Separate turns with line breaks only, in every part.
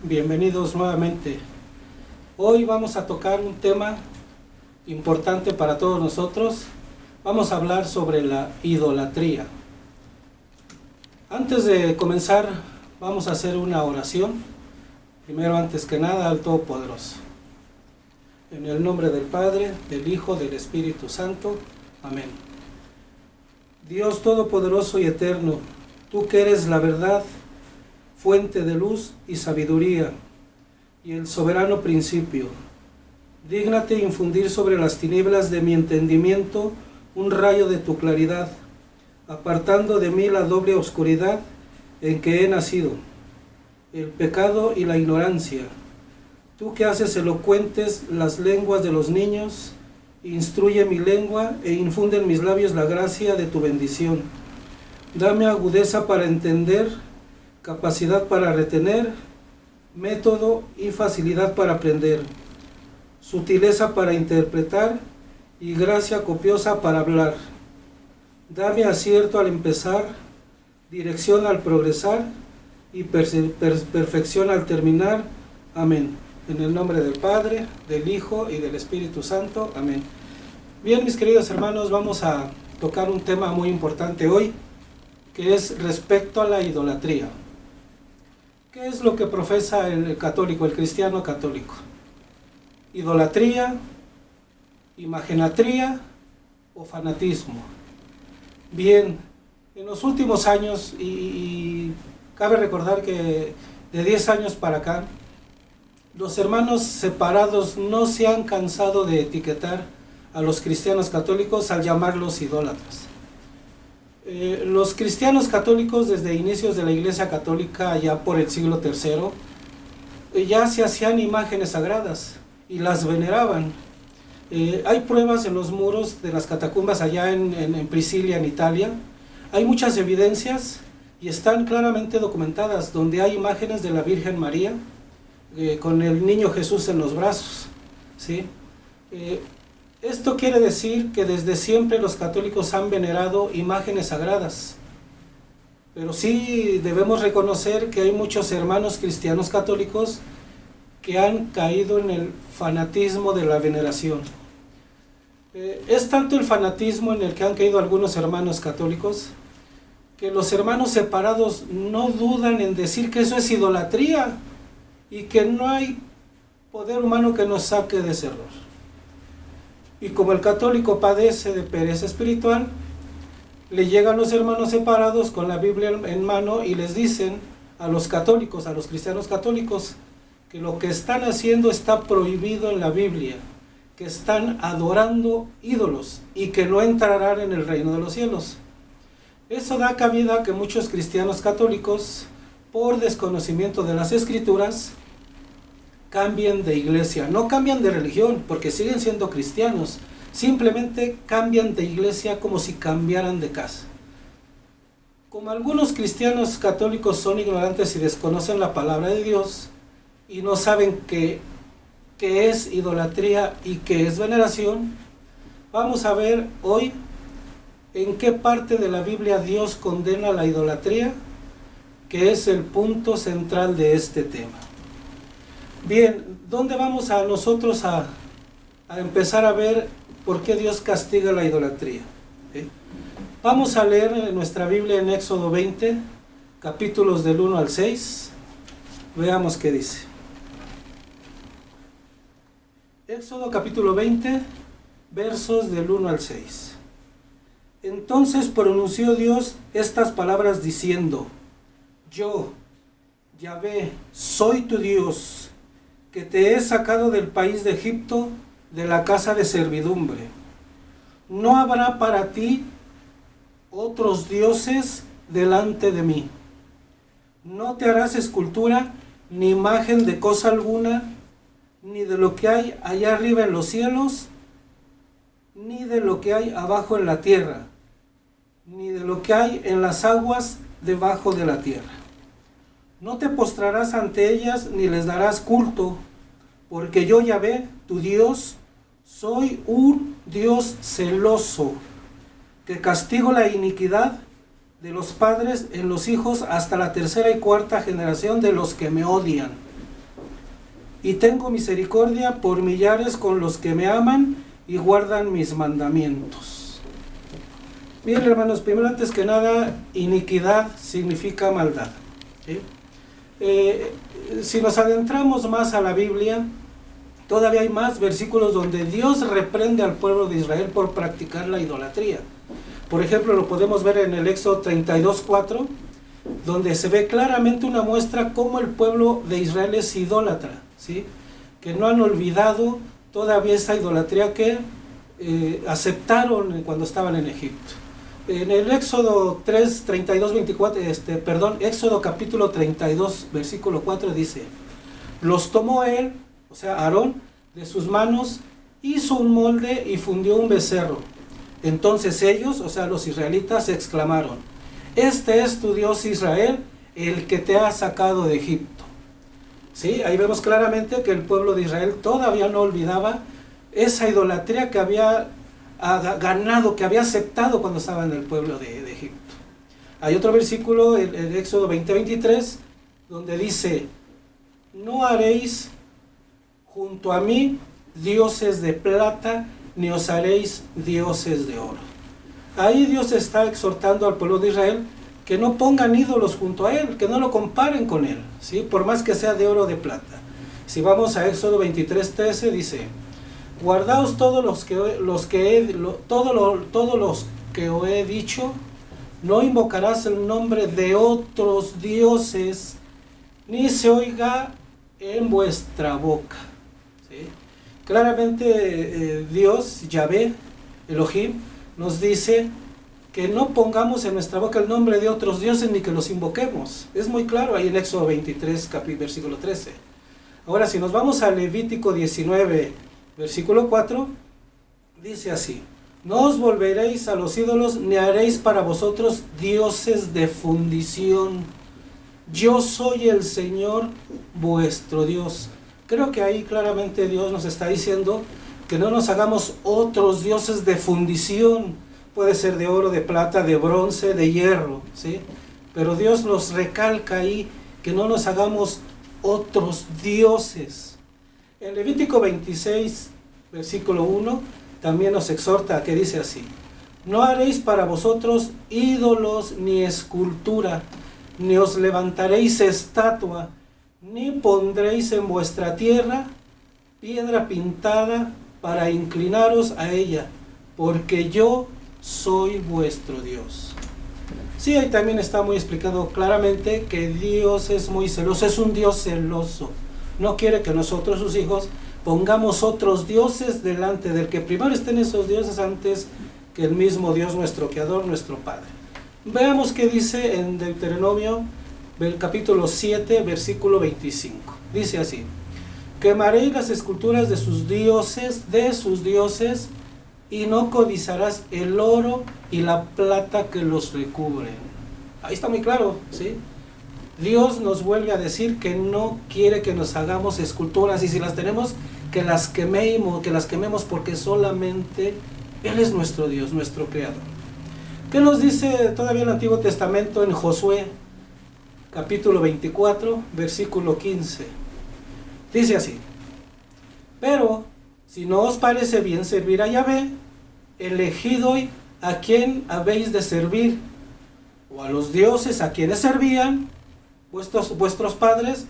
bienvenidos nuevamente. Hoy vamos a tocar un tema importante para todos nosotros. Vamos a hablar sobre la idolatría. Antes de comenzar, vamos a hacer una oración. Primero, antes que nada, al Todopoderoso. En el nombre del Padre, del Hijo, del Espíritu Santo. Amén. Dios Todopoderoso y Eterno, tú que eres la verdad, fuente de luz y sabiduría, y el soberano principio, dígnate infundir sobre las tinieblas de mi entendimiento un rayo de tu claridad, apartando de mí la doble oscuridad en que he nacido, el pecado y la ignorancia. Tú que haces elocuentes las lenguas de los niños, instruye mi lengua e infunde en mis labios la gracia de tu bendición. Dame agudeza para entender, capacidad para retener, método y facilidad para aprender, sutileza para interpretar y gracia copiosa para hablar. Dame acierto al empezar, dirección al progresar y perfección al terminar. Amén. En el nombre del Padre, del Hijo y del Espíritu Santo. Amén. Bien, mis queridos hermanos, vamos a tocar un tema muy importante hoy, que es respecto a la idolatría. ¿Qué es lo que profesa el católico, el cristiano católico? ¿Idolatría, imaginatría o fanatismo? Bien, en los últimos años, y cabe recordar que de 10 años para acá, los hermanos separados no se han cansado de etiquetar a los cristianos católicos al llamarlos idólatras. Los cristianos católicos desde inicios de la Iglesia Católica, ya por el siglo III, ya se hacían imágenes sagradas y las veneraban. Hay pruebas en los muros de las catacumbas allá en Priscilia, en Italia. Hay muchas evidencias y están claramente documentadas, donde hay imágenes de la Virgen María, con el niño Jesús en los brazos, ¿sí? Esto quiere decir que desde siempre los católicos han venerado imágenes sagradas, pero sí debemos reconocer que hay muchos hermanos cristianos católicos que han caído en el fanatismo de la veneración. Es tanto el fanatismo en el que han caído algunos hermanos católicos, que los hermanos separados no dudan en decir que eso es idolatría, y que no hay poder humano que nos saque de ese error. Y como el católico padece de pereza espiritual, le llegan los hermanos separados con la Biblia en mano y les dicen a los católicos, a los cristianos católicos, que lo que están haciendo está prohibido en la Biblia, que están adorando ídolos y que no entrarán en el reino de los cielos. Eso da cabida a que muchos cristianos católicos, por desconocimiento de las Escrituras, cambien de iglesia. No cambian de religión, porque siguen siendo cristianos, simplemente cambian de iglesia como si cambiaran de casa. Como algunos cristianos católicos son ignorantes y desconocen la palabra de Dios y no saben qué es idolatría y qué es veneración, vamos a ver hoy en qué parte de la Biblia Dios condena la idolatría, que es el punto central de este tema. Bien, ¿dónde vamos a nosotros a empezar a ver por qué Dios castiga la idolatría? Vamos a leer en nuestra Biblia en Éxodo 20, capítulos del 1 al 6. Veamos qué dice. Éxodo capítulo 20, versos del 1 al 6. Entonces pronunció Dios estas palabras diciendo: Yo, Yahvé, soy tu Dios, que te he sacado del país de Egipto, de la casa de servidumbre. No habrá para ti otros dioses delante de mí. No te harás escultura ni imagen de cosa alguna, ni de lo que hay allá arriba en los cielos, ni de lo que hay abajo en la tierra, ni de lo que hay en las aguas debajo de la tierra. No te postrarás ante ellas ni les darás culto, porque yo, Yahvé, tu Dios, soy un Dios celoso, que castigo la iniquidad de los padres en los hijos hasta la tercera y cuarta generación de los que me odian. y tengo misericordia por millares con los que me aman y guardan mis mandamientos. Bien, hermanos, primero, antes que nada, iniquidad significa maldad, ¿sí? Si nos adentramos más a la Biblia, todavía hay más versículos donde Dios reprende al pueblo de Israel por practicar la idolatría. Por ejemplo, lo podemos ver en el Éxodo 32:4, donde se ve claramente una muestra cómo el pueblo de Israel es idólatra, ¿sí? Que no han olvidado todavía esa idolatría que aceptaron cuando estaban en Egipto. En el Éxodo 24, Éxodo capítulo 32, versículo 4 dice: los tomó él, o sea, Aarón, de sus manos, hizo un molde y fundió un becerro. Entonces ellos, o sea, los israelitas, exclamaron: este es tu Dios Israel, el que te ha sacado de Egipto. ¿Sí? Ahí vemos claramente que el pueblo de Israel todavía no olvidaba esa idolatría que había ganado, que había aceptado cuando estaba en el pueblo de Egipto. Hay otro versículo, el Éxodo 20:23, donde dice: no haréis junto a mí dioses de plata, ni os haréis dioses de oro. Ahí Dios está exhortando al pueblo de Israel que no pongan ídolos junto a él, que no lo comparen con él, ¿sí? Por más que sea de oro o de plata. Si vamos a Éxodo 23:13, dice: guardaos todos los que os he dicho, no invocarás el nombre de otros dioses, ni se oiga en vuestra boca. ¿Sí? Claramente Dios, Yahvé, Elohim, nos dice que no pongamos en nuestra boca el nombre de otros dioses ni que los invoquemos. Es muy claro ahí en Éxodo 23, versículo 13. Ahora, si nos vamos a Levítico 19, versículo 4, dice así: no os volveréis a los ídolos, ni haréis para vosotros dioses de fundición. Yo soy el Señor vuestro Dios. Creo que ahí claramente Dios nos está diciendo que no nos hagamos otros dioses de fundición. Puede ser de oro, de plata, de bronce, de hierro, ¿sí? Pero Dios nos recalca ahí que no nos hagamos otros dioses. En Levítico 26, versículo 1, también nos exhorta, que dice así: no haréis para vosotros ídolos ni escultura, ni os levantaréis estatua, ni pondréis en vuestra tierra piedra pintada para inclinaros a ella, porque yo soy vuestro Dios. Sí, ahí también está muy explicado claramente que Dios es muy celoso, es un Dios celoso. No quiere que nosotros, sus hijos, pongamos otros dioses delante del que primero estén esos dioses antes que el mismo Dios, nuestro Creador, nuestro Padre. Veamos qué dice en Deuteronomio, el capítulo 7, versículo 25. Dice así: quemaréis las esculturas de sus dioses, y no codiciarás el oro y la plata que los recubren. Ahí está muy claro, ¿sí? Dios nos vuelve a decir que no quiere que nos hagamos esculturas, y si las tenemos, que las quememos, porque solamente Él es nuestro Dios, nuestro Creador. ¿Qué nos dice todavía el Antiguo Testamento en Josué, capítulo 24, versículo 15? Dice así: pero si no os parece bien servir a Yahvé, elegid hoy a quién habéis de servir, o a los dioses a quienes servían vuestros padres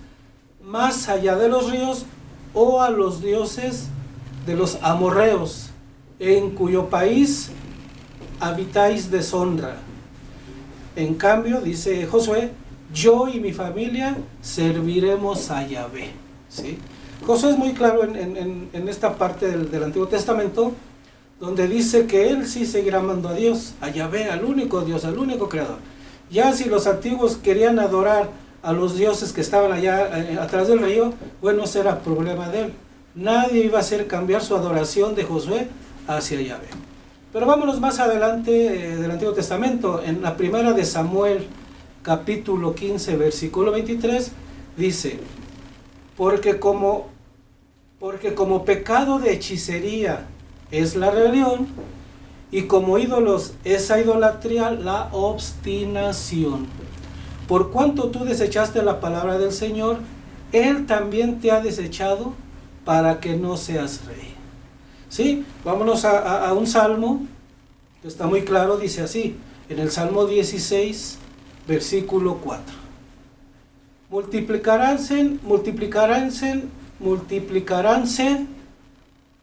más allá de los ríos, o a los dioses de los amorreos, en cuyo país habitáis deshonra. En cambio, dice Josué, yo y mi familia serviremos a Yahvé. ¿Sí? Josué es muy claro en esta parte del Antiguo Testamento, donde dice que él sí seguirá amando a Dios, a Yahvé, al único Dios, al único Creador. Ya si los antiguos querían adorar a los dioses que estaban allá atrás del río, bueno, ese era problema de él. Nadie iba a hacer cambiar su adoración de Josué hacia Yahvé. Pero vámonos más adelante del Antiguo Testamento, en la primera de Samuel, capítulo 15, versículo 23, dice: porque como pecado de hechicería es la rebelión, y como ídolos esa idolatría, la obstinación. Por cuanto tú desechaste la palabra del Señor, Él también te ha desechado para que no seas rey. ¿Sí? Vámonos a un salmo que está muy claro, dice así, en el Salmo 16, versículo 4. Multiplicaránse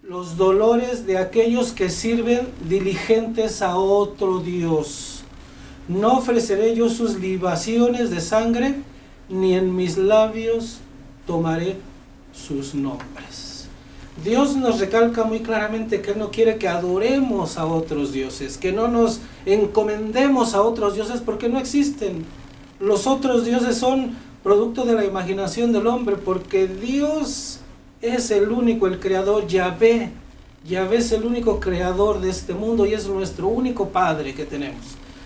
los dolores de aquellos que sirven diligentes a otro Dios. No ofreceré yo sus libaciones de sangre, ni en mis labios tomaré sus nombres. Dios nos recalca muy claramente que Él no quiere que adoremos a otros dioses, que no nos encomendemos a otros dioses porque no existen. Los otros dioses son producto de la imaginación del hombre, porque Dios es el único, el creador. Yahvé es el único creador de este mundo y es nuestro único Padre que tenemos,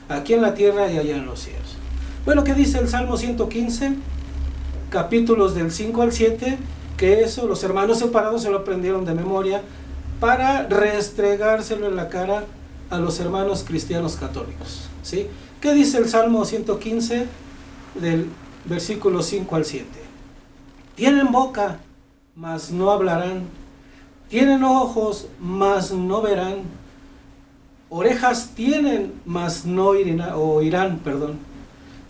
aquí en la tierra y allá en los cielos. Bueno, ¿qué dice el Salmo 115? Capítulos del 5 al 7, que eso los hermanos separados se lo aprendieron de memoria para restregárselo en la cara a los hermanos cristianos católicos, ¿sí? ¿Qué dice el Salmo 115 del versículo 5 al 7? Tienen boca, mas no hablarán. Tienen ojos, mas no verán. Orejas tienen, mas no oirán.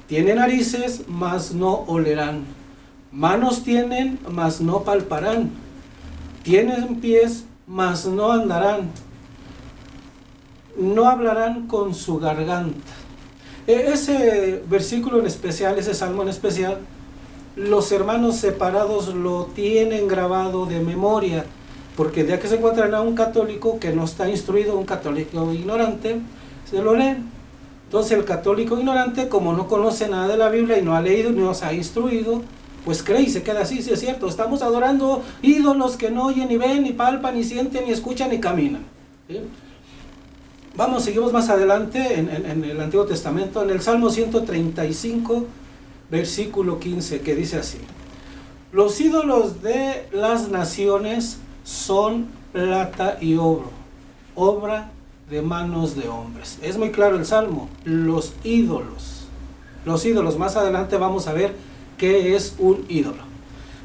Tienen narices, mas no olerán. Manos tienen, mas no palparán. Tienen pies, mas no andarán. No hablarán con su garganta. Ese versículo en especial, ese salmo en especial, los hermanos separados lo tienen grabado de memoria, porque ya que se encuentran a un católico que no está instruido, un católico ignorante, se lo leen. Entonces el católico ignorante, como no conoce nada de la Biblia y no ha leído ni nos ha instruido, pues cree y se queda así. Sí, es cierto, estamos adorando ídolos que no oyen, ni ven, ni palpan, ni sienten, ni escuchan, ni caminan, ¿sí? Vamos, seguimos más adelante en el Antiguo Testamento, en el Salmo 135, versículo 15, que dice así: los ídolos de las naciones son plata y oro, obra de manos de hombres. Es muy claro el Salmo, los ídolos. Más adelante vamos a ver qué es un ídolo.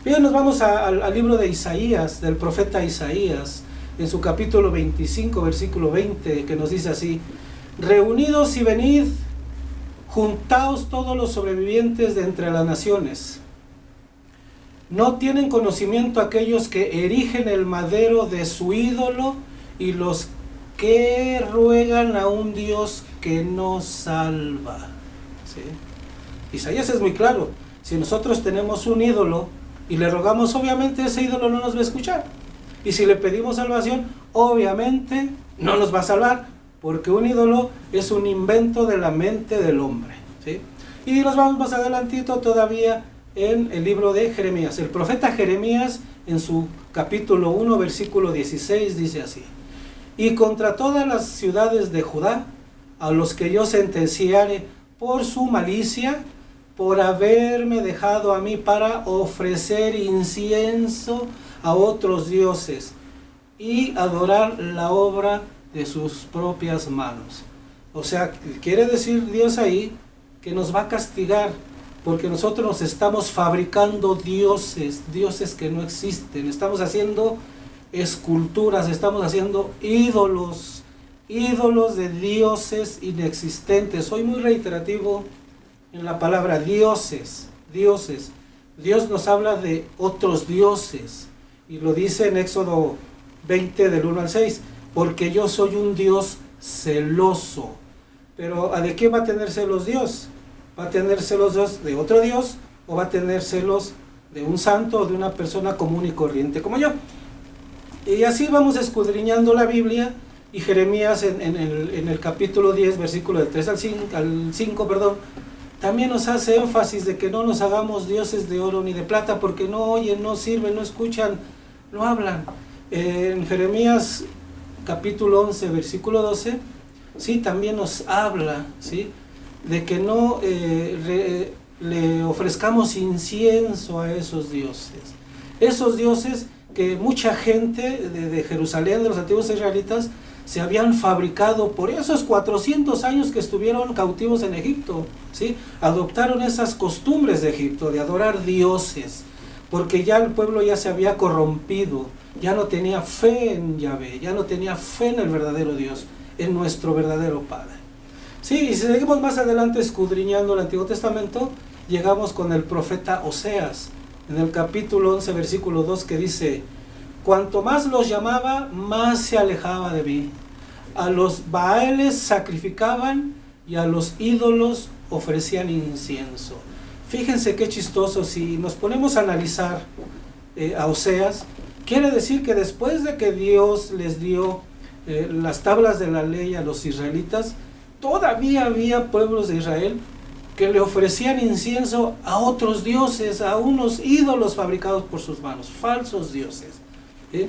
Bien, nos vamos al libro de Isaías, del profeta Isaías, en su capítulo 25, versículo 20, que nos dice así: reunidos y venid, juntaos todos los sobrevivientes de entre las naciones. No tienen conocimiento aquellos que erigen el madero de su ídolo y los que ruegan a un Dios que no salva. ¿Sí? Isaías es muy claro. Si nosotros tenemos un ídolo y le rogamos, obviamente ese ídolo no nos va a escuchar. Y si le pedimos salvación, obviamente no nos va a salvar, porque un ídolo es un invento de la mente del hombre, ¿sí? Y nos vamos más adelantito todavía en el libro de Jeremías. El profeta Jeremías, en su capítulo 1, versículo 16, dice así: y contra todas las ciudades de Judá, a los que yo sentenciare por su malicia, por haberme dejado a mí para ofrecer incienso a otros dioses y adorar la obra de sus propias manos. O sea, quiere decir Dios ahí que nos va a castigar porque nosotros nos estamos fabricando dioses que no existen. Estamos haciendo esculturas, estamos haciendo ídolos de dioses inexistentes. Soy muy reiterativo en la palabra dioses. Dios nos habla de otros dioses. Y lo dice en Éxodo 20 del 1 al 6, porque yo soy un Dios celoso. Pero ¿de qué va a tener celos Dios? ¿Va a tener celos Dios de otro Dios o va a tener celos de un santo o de una persona común y corriente como yo? Y así vamos escudriñando la Biblia, y Jeremías en el capítulo 10, versículo del 3 al 5, también nos hace énfasis de que no nos hagamos dioses de oro ni de plata, porque no oyen, no sirven, no escuchan, no hablan. En Jeremías capítulo 11, versículo 12, sí, también nos habla, ¿sí?, de que no le ofrezcamos incienso a esos dioses que mucha gente de Jerusalén, de los antiguos israelitas, se habían fabricado por esos 400 años que estuvieron cautivos en Egipto, ¿sí? Adoptaron esas costumbres de Egipto, de adorar dioses. porque ya el pueblo ya se había corrompido, ya no tenía fe en Yahvé, ya no tenía fe en el verdadero Dios, en nuestro verdadero Padre. Sí, y si seguimos más adelante escudriñando el Antiguo Testamento, llegamos con el profeta Oseas, en el capítulo 11, versículo 2, que dice: cuanto más los llamaba, más se alejaba de mí. A los baales sacrificaban y a los ídolos ofrecían incienso. Fíjense qué chistoso, si nos ponemos a analizar a Oseas, quiere decir que después de que Dios les dio las tablas de la ley a los israelitas, todavía había pueblos de Israel que le ofrecían incienso a otros dioses, a unos ídolos fabricados por sus manos, falsos dioses. ¿Sí?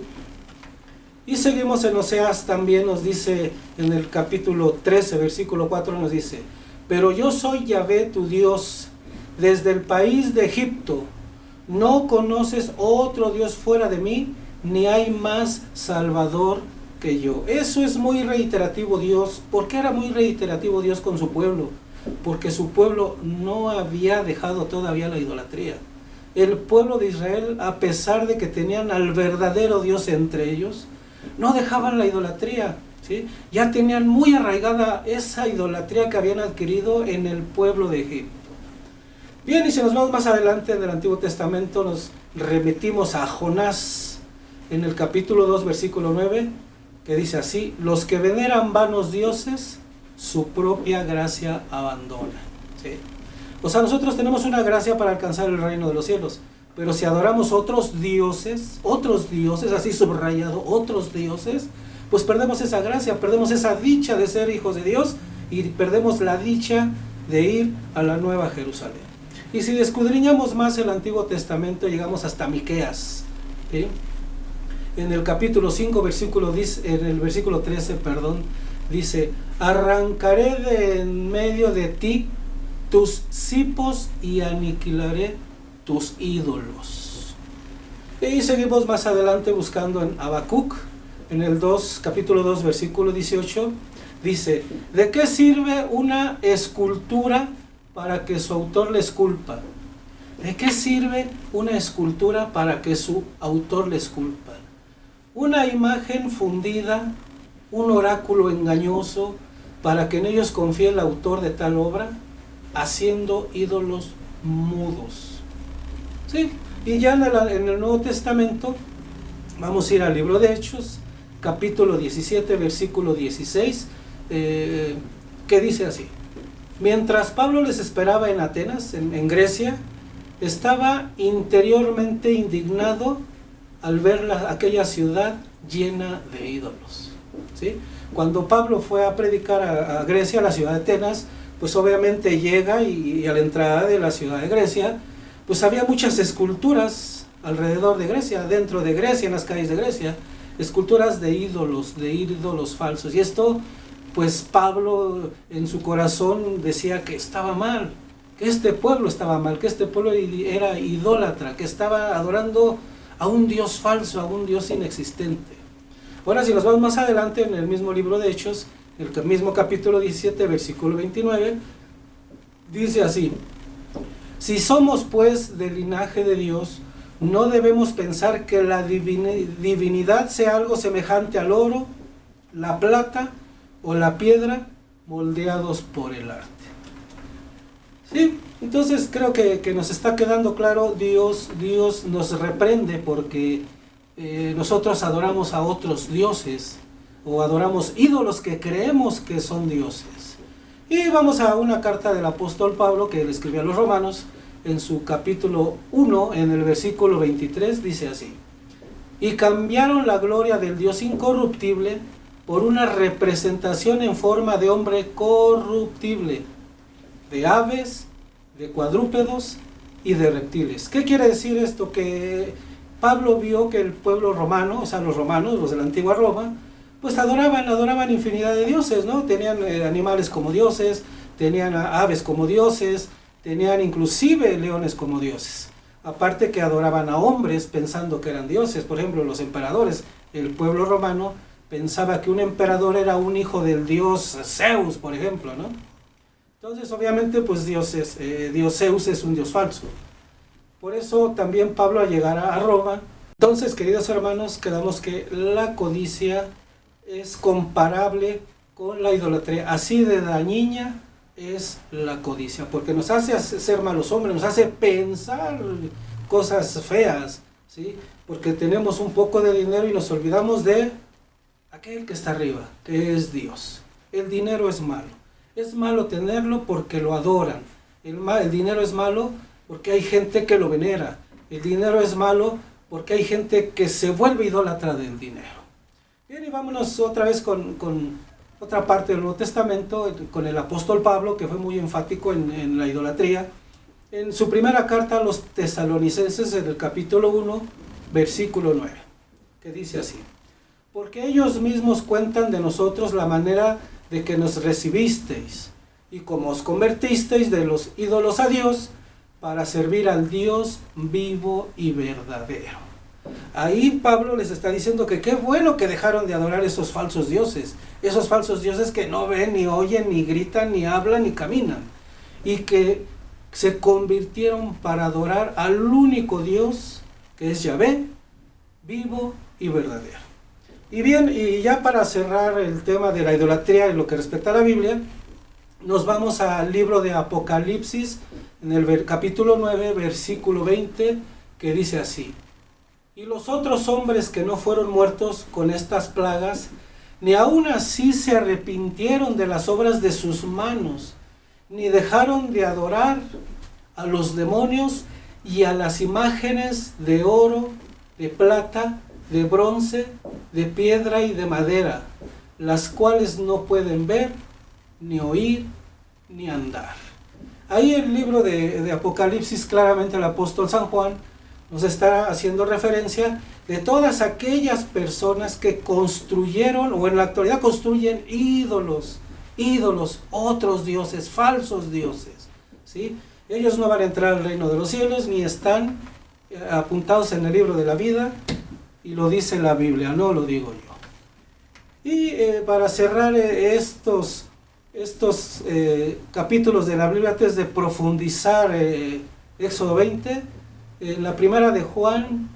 Y seguimos en Oseas, también nos dice en el capítulo 13, versículo 4, nos dice: pero yo soy Yahvé tu Dios, desde el país de Egipto, no conoces otro Dios fuera de mí, ni hay más Salvador que yo. Eso es muy reiterativo Dios. ¿Por qué era muy reiterativo Dios con su pueblo? Porque su pueblo no había dejado todavía la idolatría. El pueblo de Israel, a pesar de que tenían al verdadero Dios entre ellos, no dejaban la idolatría, ¿sí? Ya tenían muy arraigada esa idolatría que habían adquirido en el pueblo de Egipto. Bien, y si nos vamos más adelante en el Antiguo Testamento, nos remitimos a Jonás, en el capítulo 2, versículo 9, que dice así: los que veneran vanos dioses, su propia gracia abandona. ¿Sí? O sea, nosotros tenemos una gracia para alcanzar el reino de los cielos, pero si adoramos otros dioses, así subrayado, otros dioses, pues perdemos esa gracia, perdemos esa dicha de ser hijos de Dios y perdemos la dicha de ir a la Nueva Jerusalén. Y si escudriñamos más el Antiguo Testamento, llegamos hasta Miqueas, ¿sí? En el capítulo 5, en el versículo 13, dice: arrancaré de en medio de ti tus cipos y aniquilaré tus ídolos. Y seguimos más adelante buscando en Habacuc, en el capítulo 2, versículo 18, dice: ¿de qué sirve una escultura para que su autor le esculpa? ¿De qué sirve una escultura para que su autor le esculpa? Una imagen fundida, un oráculo engañoso, para que en ellos confíe el autor de tal obra, haciendo ídolos mudos. ¿Sí? Y ya en el Nuevo Testamento, vamos a ir al libro de Hechos, capítulo 17, versículo 16, que dice así: mientras Pablo les esperaba en Atenas, en Grecia, estaba interiormente indignado al ver aquella ciudad llena de ídolos. ¿Sí? Cuando Pablo fue a predicar a Grecia, a la ciudad de Atenas, pues obviamente llega y a la entrada de la ciudad de Grecia, pues había muchas esculturas alrededor de Grecia, dentro de Grecia, en las calles de Grecia, esculturas de ídolos falsos. Y esto, pues Pablo en su corazón decía que estaba mal, que este pueblo estaba mal, que este pueblo era idólatra, que estaba adorando a un Dios falso, a un Dios inexistente. Ahora, si nos vamos más adelante en el mismo libro de Hechos, el mismo capítulo 17, versículo 29, dice así: si somos pues del linaje de Dios, no debemos pensar que la divinidad sea algo semejante al oro, la plata o la piedra moldeados por el arte. ¿Sí? Entonces creo que nos está quedando claro, Dios nos reprende porque nosotros adoramos a otros dioses, o adoramos ídolos que creemos que son dioses. Y vamos a una carta del apóstol Pablo que le escribió a los romanos, en su capítulo 1, en el versículo 23, dice así: y cambiaron la gloria del Dios incorruptible por una representación en forma de hombre corruptible, de aves, de cuadrúpedos y de reptiles. ¿Qué quiere decir esto? Que Pablo vio que el pueblo romano, o sea, los romanos, los de la antigua Roma, pues adoraban infinidad de dioses, ¿no? Tenían animales como dioses, tenían aves como dioses, tenían inclusive leones como dioses. Aparte que adoraban a hombres pensando que eran dioses. Por ejemplo, los emperadores, el pueblo romano pensaba que un emperador era un hijo del dios Zeus, por ejemplo, ¿no? Entonces, obviamente, pues Dios Zeus es un dios falso. Por eso también Pablo al llegar a Roma, entonces queridos hermanos, quedamos que la codicia es comparable con la idolatría, así de dañina es la codicia, porque nos hace ser malos hombres, nos hace pensar cosas feas, ¿sí? Porque tenemos un poco de dinero y nos olvidamos de aquel que está arriba, que es Dios. El dinero es malo tenerlo porque lo adoran, el dinero es malo porque hay gente que lo venera, el dinero es malo porque hay gente que se vuelve idólatra del dinero. Bien, y vámonos otra vez con otra parte del Nuevo Testamento, con el apóstol Pablo, que fue muy enfático en la idolatría. En su primera carta a los tesalonicenses, en el capítulo 1, versículo 9, que dice así: porque ellos mismos cuentan de nosotros la manera de que nos recibisteis, y cómo os convertisteis de los ídolos a Dios, para servir al Dios vivo y verdadero. Ahí Pablo les está diciendo que qué bueno que dejaron de adorar esos falsos dioses que no ven, ni oyen, ni gritan, ni hablan, ni caminan, y que se convirtieron para adorar al único Dios, que es Yahvé, vivo y verdadero. Y bien, y ya para cerrar el tema de la idolatría en lo que respecta a la Biblia, nos vamos al libro de Apocalipsis, en el capítulo 9, versículo 20, que dice así: y los otros hombres que no fueron muertos con estas plagas, ni aun así se arrepintieron de las obras de sus manos, ni dejaron de adorar a los demonios y a las imágenes de oro, de plata, de bronce, de piedra y de madera, las cuales no pueden ver, ni oír, ni andar. Ahí el libro de Apocalipsis, claramente el apóstol San Juan nos está haciendo referencia de todas aquellas personas que construyeron, o en la actualidad construyen ídolos, otros dioses, falsos dioses, ¿sí? Ellos no van a entrar al reino de los cielos, ni están apuntados en el libro de la vida, y lo dice la Biblia, no lo digo yo. Y para cerrar estos capítulos de la Biblia, antes de profundizar Éxodo 20, en la primera de Juan,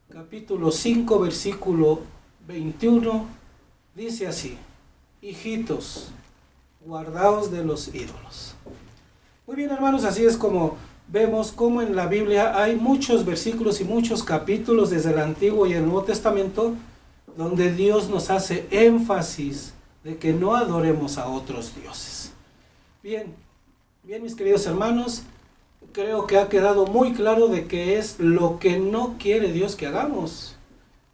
capítulo 5, versículo 21, dice así: hijitos, guardaos de los ídolos. Muy bien, hermanos, así es como vemos cómo en la Biblia hay muchos versículos y muchos capítulos desde el Antiguo y el Nuevo Testamento donde Dios nos hace énfasis de que no adoremos a otros dioses. Bien, mis queridos hermanos, creo que ha quedado muy claro de que es lo que no quiere Dios que hagamos.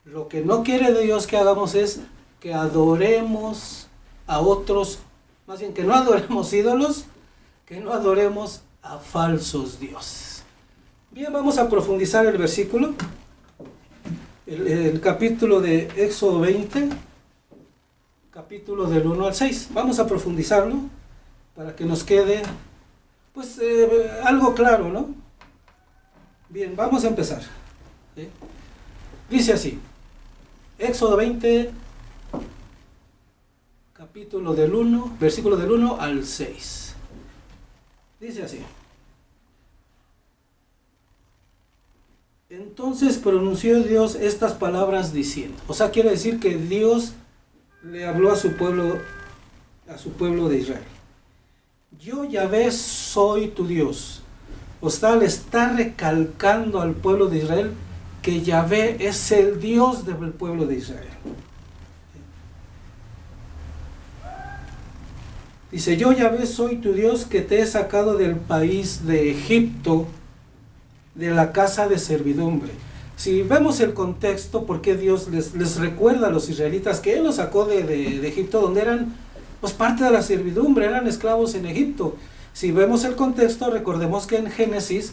Lo que no quiere Dios que hagamos es que adoremos a otros, más bien que no adoremos ídolos, que no adoremos a falsos dioses. Bien, vamos a profundizar el versículo, el capítulo de Éxodo 20, capítulo del 1 al 6. Vamos a profundizarlo para que nos quede pues algo claro, ¿no? Bien, vamos a empezar. ¿Sí? Dice así, Éxodo 20, capítulo del 1, versículo del 1 al 6. Dice así: entonces pronunció Dios estas palabras diciendo, o sea, quiere decir que Dios le habló a su pueblo de Israel. Yo, Yahvé, soy tu Dios. O sea, le está recalcando al pueblo de Israel que Yahvé es el Dios del pueblo de Israel. Dice, yo, Yahvé, soy tu Dios que te he sacado del país de Egipto, de la casa de servidumbre. Si vemos el contexto, por qué Dios les recuerda a los israelitas que Él los sacó de Egipto, donde eran pues parte de la servidumbre, eran esclavos en Egipto. Si vemos el contexto, recordemos que en Génesis,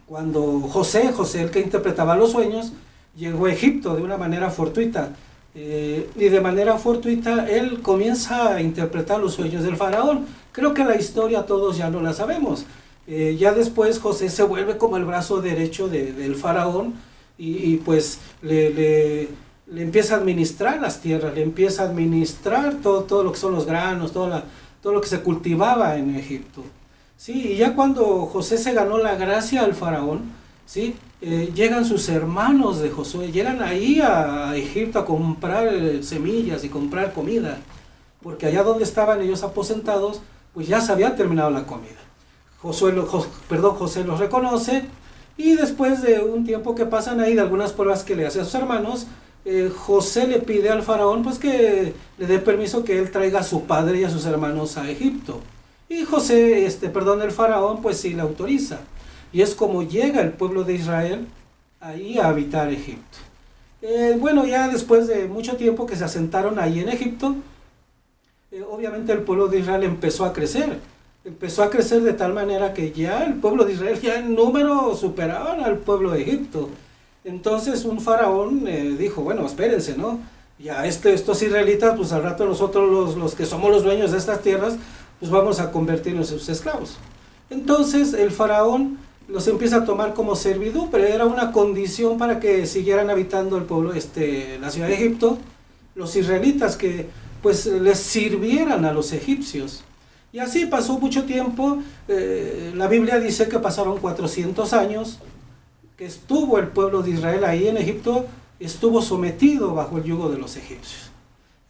cuando José, el que interpretaba los sueños, llegó a Egipto de una manera fortuita. Y de manera fortuita él comienza a interpretar los sueños del faraón. Creo que la historia todos ya no la sabemos. Ya después José se vuelve como el brazo derecho del faraón y pues le empieza a administrar las tierras, le empieza a administrar todo lo que son los granos, todo lo que se cultivaba en Egipto. Sí, y ya cuando José se ganó la gracia al faraón, ¿sí? Llegan sus hermanos de Josué, llegan ahí a Egipto a comprar semillas y comprar comida, porque allá donde estaban ellos aposentados, pues ya se había terminado la comida. José los reconoce, y después de un tiempo que pasan ahí, de algunas pruebas que le hace a sus hermanos, José le pide al faraón pues que le dé permiso que él traiga a su padre y a sus hermanos a Egipto. Y el faraón pues sí le autoriza. Y es como llega el pueblo de Israel ahí a habitar Egipto. Bueno, ya después de mucho tiempo que se asentaron ahí en Egipto, obviamente el pueblo de Israel empezó a crecer. Empezó a crecer de tal manera que ya el pueblo de Israel ya en número superaban al pueblo de Egipto. Entonces un faraón dijo, bueno, espérense, ¿no? Ya estos israelitas, pues al rato nosotros los que somos los dueños de estas tierras, pues vamos a convertirnos en sus esclavos. Entonces el faraón los empieza a tomar como servidumbre, era una condición para que siguieran habitando el pueblo, la ciudad de Egipto, los israelitas que pues les sirvieran a los egipcios. Y así pasó mucho tiempo. La Biblia dice que pasaron 400 años que estuvo el pueblo de Israel ahí en Egipto, estuvo sometido bajo el yugo de los egipcios.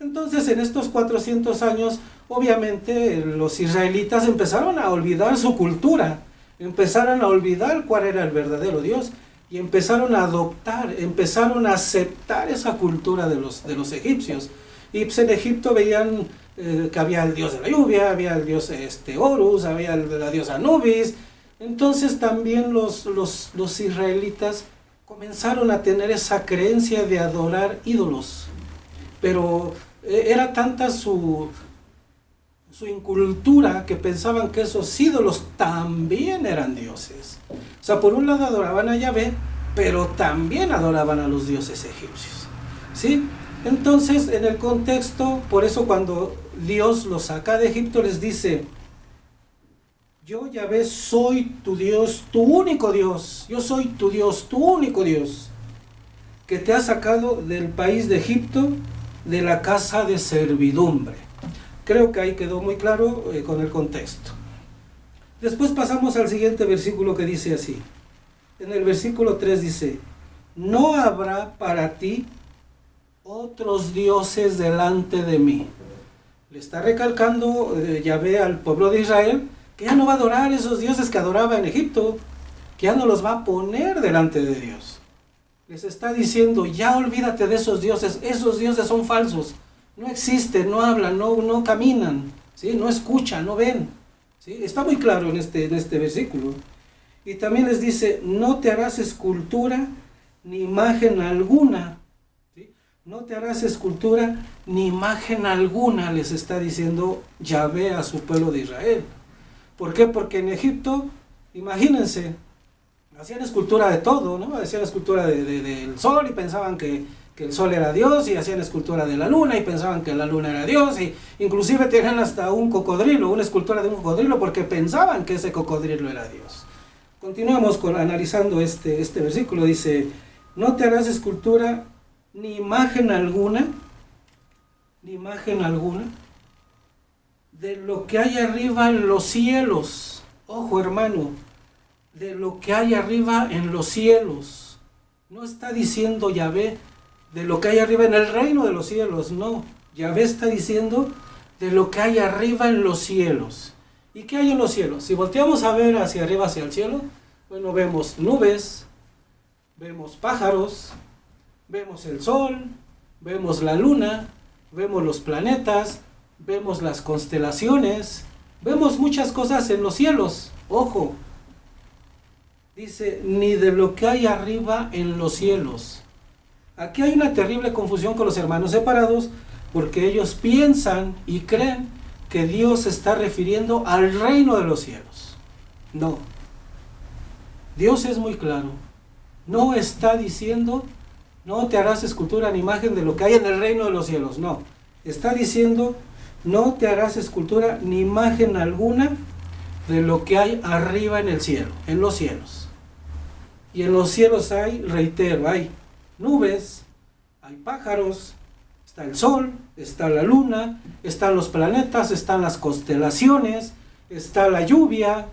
Entonces en estos 400 años, obviamente los israelitas empezaron a olvidar su cultura, empezaron a olvidar cuál era el verdadero Dios, y empezaron a adoptar, empezaron a aceptar esa cultura de los egipcios. Y pues en Egipto veían que había el dios de la lluvia, había el dios Horus, había la diosa Anubis. Entonces también los israelitas comenzaron a tener esa creencia de adorar ídolos. Pero era tanta su incultura que pensaban que esos ídolos también eran dioses. O sea, por un lado adoraban a Yahvé, pero también adoraban a los dioses egipcios, ¿sí? Entonces, en el contexto, por eso cuando Dios los saca de Egipto, les dice, yo Yahvé soy tu Dios, tu único Dios, yo soy tu Dios, tu único Dios, que te ha sacado del país de Egipto, de la casa de servidumbre. Creo que ahí quedó muy claro con el contexto. Después pasamos al siguiente versículo que dice así. En el versículo 3 dice, no habrá para ti otros dioses delante de mí. Le está recalcando Yahvé al pueblo de Israel que ya no va a adorar esos dioses que adoraba en Egipto, que ya no los va a poner delante de Dios. Les está diciendo, ya olvídate de esos dioses son falsos, no existen, no hablan, no caminan, ¿sí? No escuchan, no ven, ¿sí? Está muy claro en este versículo. Y también les dice, no te harás escultura ni imagen alguna, ¿sí? No te harás escultura ni imagen alguna, les está diciendo Yahvé a su pueblo de Israel. ¿Por qué? Porque en Egipto, imagínense, hacían escultura de todo, ¿no? Hacían escultura del sol y pensaban que el sol era Dios, y hacían escultura de la luna y pensaban que la luna era Dios, y inclusive tenían hasta un cocodrilo, una escultura de un cocodrilo, porque pensaban que ese cocodrilo era Dios. Continuamos analizando este versículo. Dice, no te harás escultura ni imagen alguna de lo que hay arriba en los cielos. Ojo, hermano, de lo que hay arriba en los cielos. No está diciendo Yahvé de lo que hay arriba en el reino de los cielos, no. Yahvé está diciendo de lo que hay arriba en los cielos. ¿Y qué hay en los cielos? Si volteamos a ver hacia arriba, hacia el cielo, bueno, vemos nubes, vemos pájaros, vemos el sol, vemos la luna, vemos los planetas, vemos las constelaciones, vemos muchas cosas en los cielos. Ojo, dice, ni de lo que hay arriba en los cielos. Aquí hay una terrible confusión con los hermanos separados, porque ellos piensan y creen que Dios se está refiriendo al reino de los cielos. No. Dios es muy claro. No está diciendo, no te harás escultura ni imagen de lo que hay en el reino de los cielos. No. Está diciendo, no te harás escultura ni imagen alguna de lo que hay arriba en el cielo, en los cielos. Y en los cielos hay, reitero, hay nubes, hay pájaros, está el sol, está la luna, están los planetas, están las constelaciones, está la lluvia,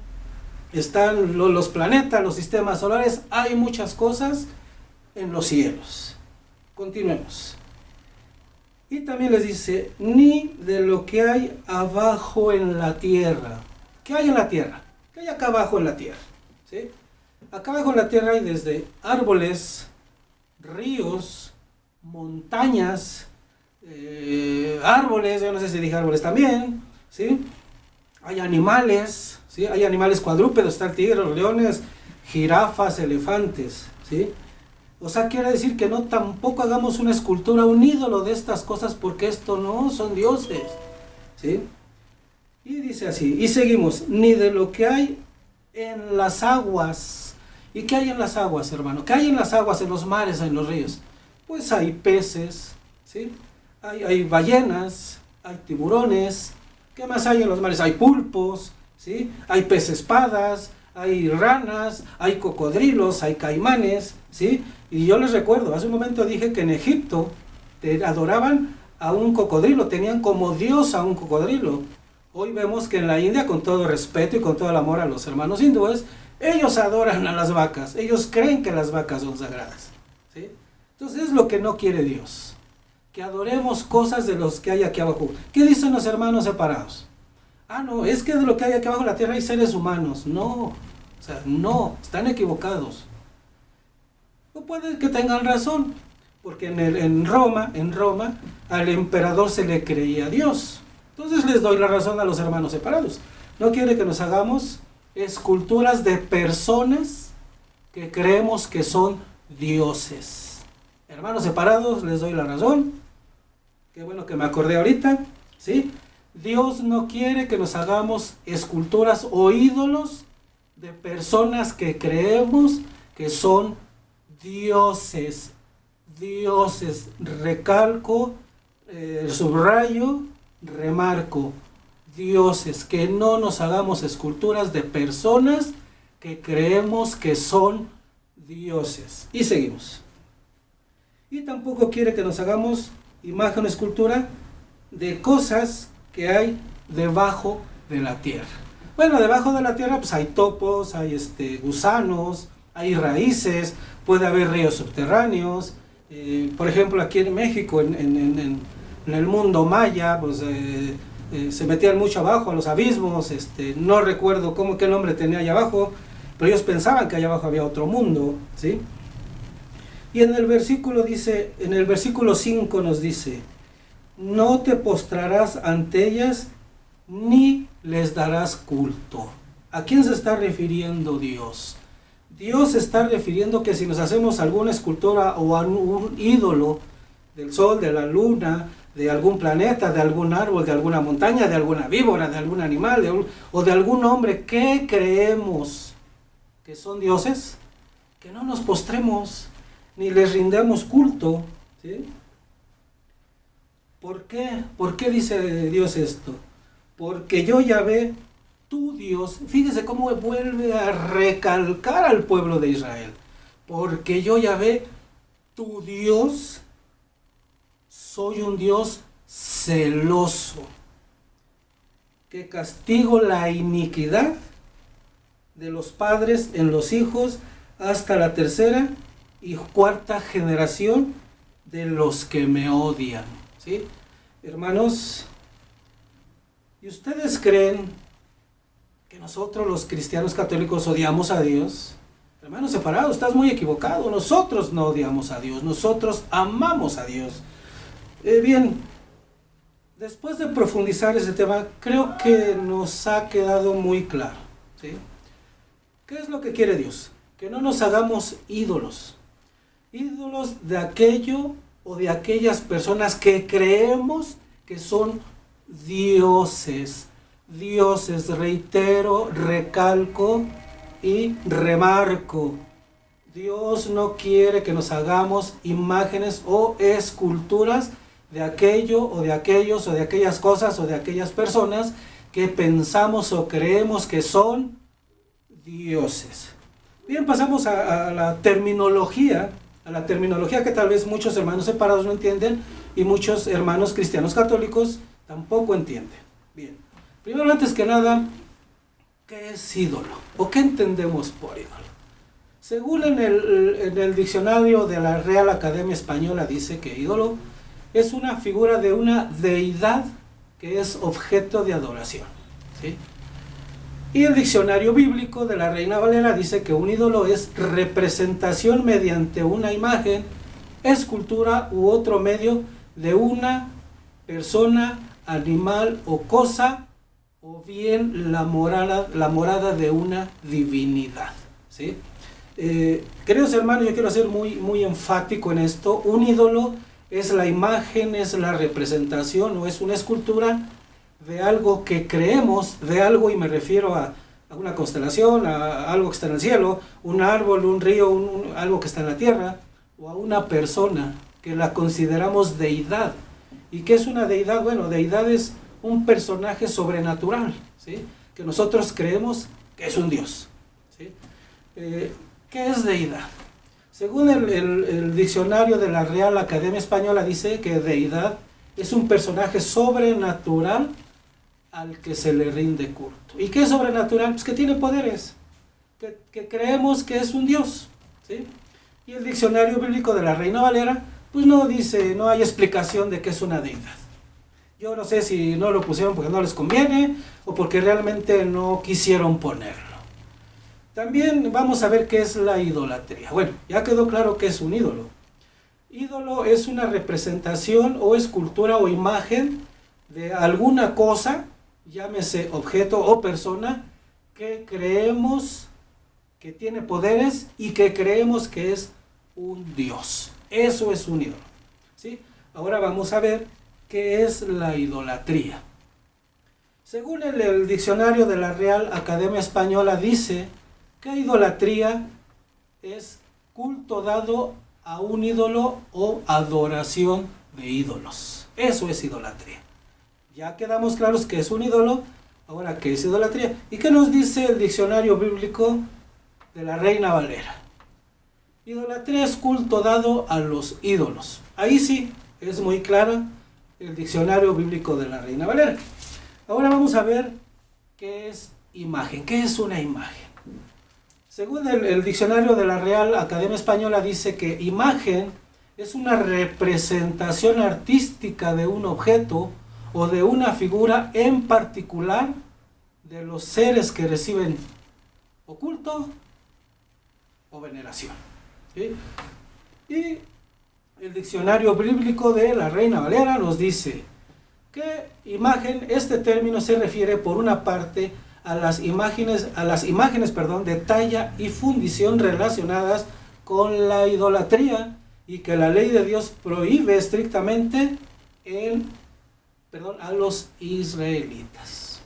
están los planetas, los sistemas solares, hay muchas cosas en los cielos. Continuemos. Y también les dice, ni de lo que hay abajo en la tierra. ¿Qué hay en la tierra? ¿Qué hay acá abajo en la tierra? ¿Sí? Acá abajo en la tierra hay desde árboles, ríos, montañas, árboles, yo no sé si dije árboles también, ¿sí? Hay animales, ¿sí? Hay animales cuadrúpedos, está el tigre, los leones, jirafas, elefantes, ¿sí? O sea, quiere decir que no tampoco hagamos una escultura, un ídolo de estas cosas, porque esto no son dioses, ¿sí? Y dice así, y seguimos, ni de lo que hay en las aguas. ¿Y qué hay en las aguas, hermano? ¿Qué hay en las aguas, en los mares, en los ríos? Pues hay peces, ¿sí? Hay ballenas, hay tiburones. ¿Qué más hay en los mares? Hay pulpos, ¿sí? Hay peces espadas, hay ranas, hay cocodrilos, hay caimanes, ¿sí? Y yo les recuerdo, hace un momento dije que en Egipto adoraban a un cocodrilo, tenían como dios a un cocodrilo. Hoy vemos que en la India, con todo respeto y con todo el amor a los hermanos hindúes, ellos adoran a las vacas, ellos creen que las vacas son sagradas, ¿sí? Entonces es lo que no quiere Dios, que adoremos cosas de los que hay aquí abajo. ¿Qué dicen los hermanos separados? Ah, no, es que de lo que hay aquí abajo en la tierra hay seres humanos. No, o sea, no, están equivocados. O puede que tengan razón, porque en Roma, al emperador se le creía Dios. Entonces les doy la razón a los hermanos separados. No quiere que nos hagamos esculturas de personas que creemos que son dioses. Hermanos separados, les doy la razón. Qué bueno que me acordé ahorita, ¿sí? Dios no quiere que nos hagamos esculturas o ídolos de personas que creemos que son dioses. Dioses, recalco, subrayo, remarco. Dioses, que no nos hagamos esculturas de personas que creemos que son dioses. Y seguimos. Y tampoco quiere que nos hagamos imagen o escultura de cosas que hay debajo de la tierra. Bueno, debajo de la tierra pues hay topos, hay gusanos, hay raíces, puede haber ríos subterráneos. Por ejemplo, aquí en México, en el mundo maya, pues se metían mucho abajo a los abismos. No recuerdo qué nombre tenía allá abajo, pero ellos pensaban que allá abajo había otro mundo, ¿sí? Y en el versículo dice, en el versículo 5 nos dice, no te postrarás ante ellas, ni les darás culto. ¿A quién se está refiriendo Dios? Dios se está refiriendo que si nos hacemos alguna escultura o un ídolo del sol, de la luna, de algún planeta, de algún árbol, de alguna montaña, de alguna víbora, de algún animal, o de algún hombre que creemos que son dioses, que no nos postremos, ni les rindamos culto, ¿sí? ¿Por qué? ¿Por qué dice Dios esto? Porque yo Yahvé, tu Dios, fíjese cómo vuelve a recalcar al pueblo de Israel. Porque yo Yahvé, tu Dios, soy un Dios celoso, que castigo la iniquidad de los padres en los hijos hasta la tercera y cuarta generación de los que me odian, ¿sí? Hermanos, ¿y ustedes creen que nosotros los cristianos católicos odiamos a Dios? Hermanos separados, estás muy equivocado. Nosotros no odiamos a Dios, nosotros amamos a Dios. Bien, después de profundizar ese tema, creo que nos ha quedado muy claro, ¿sí? ¿Qué es lo que quiere Dios? Que no nos hagamos ídolos de aquello o de aquellas personas que creemos que son dioses. Dioses, reitero, recalco y remarco. Dios no quiere que nos hagamos imágenes o esculturas de aquello o de aquellos o de aquellas cosas o de aquellas personas que pensamos o creemos que son dioses. Bien, pasamos a la terminología que tal vez muchos hermanos separados no entienden y muchos hermanos cristianos católicos tampoco entienden. Bien, primero, antes que nada, ¿qué es ídolo? ¿O qué entendemos por ídolo? Según en el diccionario de la Real Academia Española dice que ídolo es una figura de una deidad que es objeto de adoración, ¿sí? Y el diccionario bíblico de la Reina Valera dice que un ídolo es representación mediante una imagen, escultura u otro medio de una persona, animal o cosa, o bien la morada de una divinidad, ¿sí? Queridos hermanos, yo quiero ser muy enfático en esto. Un ídolo es la imagen, es la representación o es una escultura de algo que creemos, de algo, y me refiero a una constelación, a algo que está en el cielo, un árbol, un río, algo que está en la tierra, o a una persona que la consideramos deidad. ¿Y qué es una deidad? Bueno, deidad es un personaje sobrenatural, ¿sí? Que nosotros creemos que es un Dios, ¿sí? ¿Qué es deidad? Según el diccionario de la Real Academia Española dice que deidad es un personaje sobrenatural al que se le rinde culto. ¿Y qué es sobrenatural? Pues que tiene poderes, que creemos que es un Dios, ¿sí? Y el diccionario bíblico de la Reina Valera pues no dice, no hay explicación de qué es una deidad. Yo no sé si no lo pusieron porque no les conviene o porque realmente no quisieron ponerlo. También vamos a ver qué es la idolatría. Bueno, ya quedó claro qué es un ídolo. Ídolo es una representación o escultura o imagen de alguna cosa, llámese objeto o persona, que creemos que tiene poderes y que creemos que es un Dios. Eso es un ídolo, ¿sí? Ahora vamos a ver qué es la idolatría. Según el diccionario de la Real Academia Española dice que idolatría es culto dado a un ídolo o adoración de ídolos. Eso es idolatría. Ya quedamos claros que es un ídolo. Ahora, ¿qué es idolatría? ¿Y qué nos dice el diccionario bíblico de la Reina Valera? Idolatría es culto dado a los ídolos. Ahí sí, es muy clara el diccionario bíblico de la Reina Valera. Ahora vamos a ver qué es imagen. ¿Qué es una imagen? Según el diccionario de la Real Academia Española dice que imagen es una representación artística de un objeto o de una figura en particular de los seres que reciben o culto o veneración, ¿sí? Y el diccionario bíblico de la Reina Valera nos dice que imagen, este término se refiere por una parte a las imágenes de talla y fundición relacionadas con la idolatría y que la ley de Dios prohíbe estrictamente a los israelitas.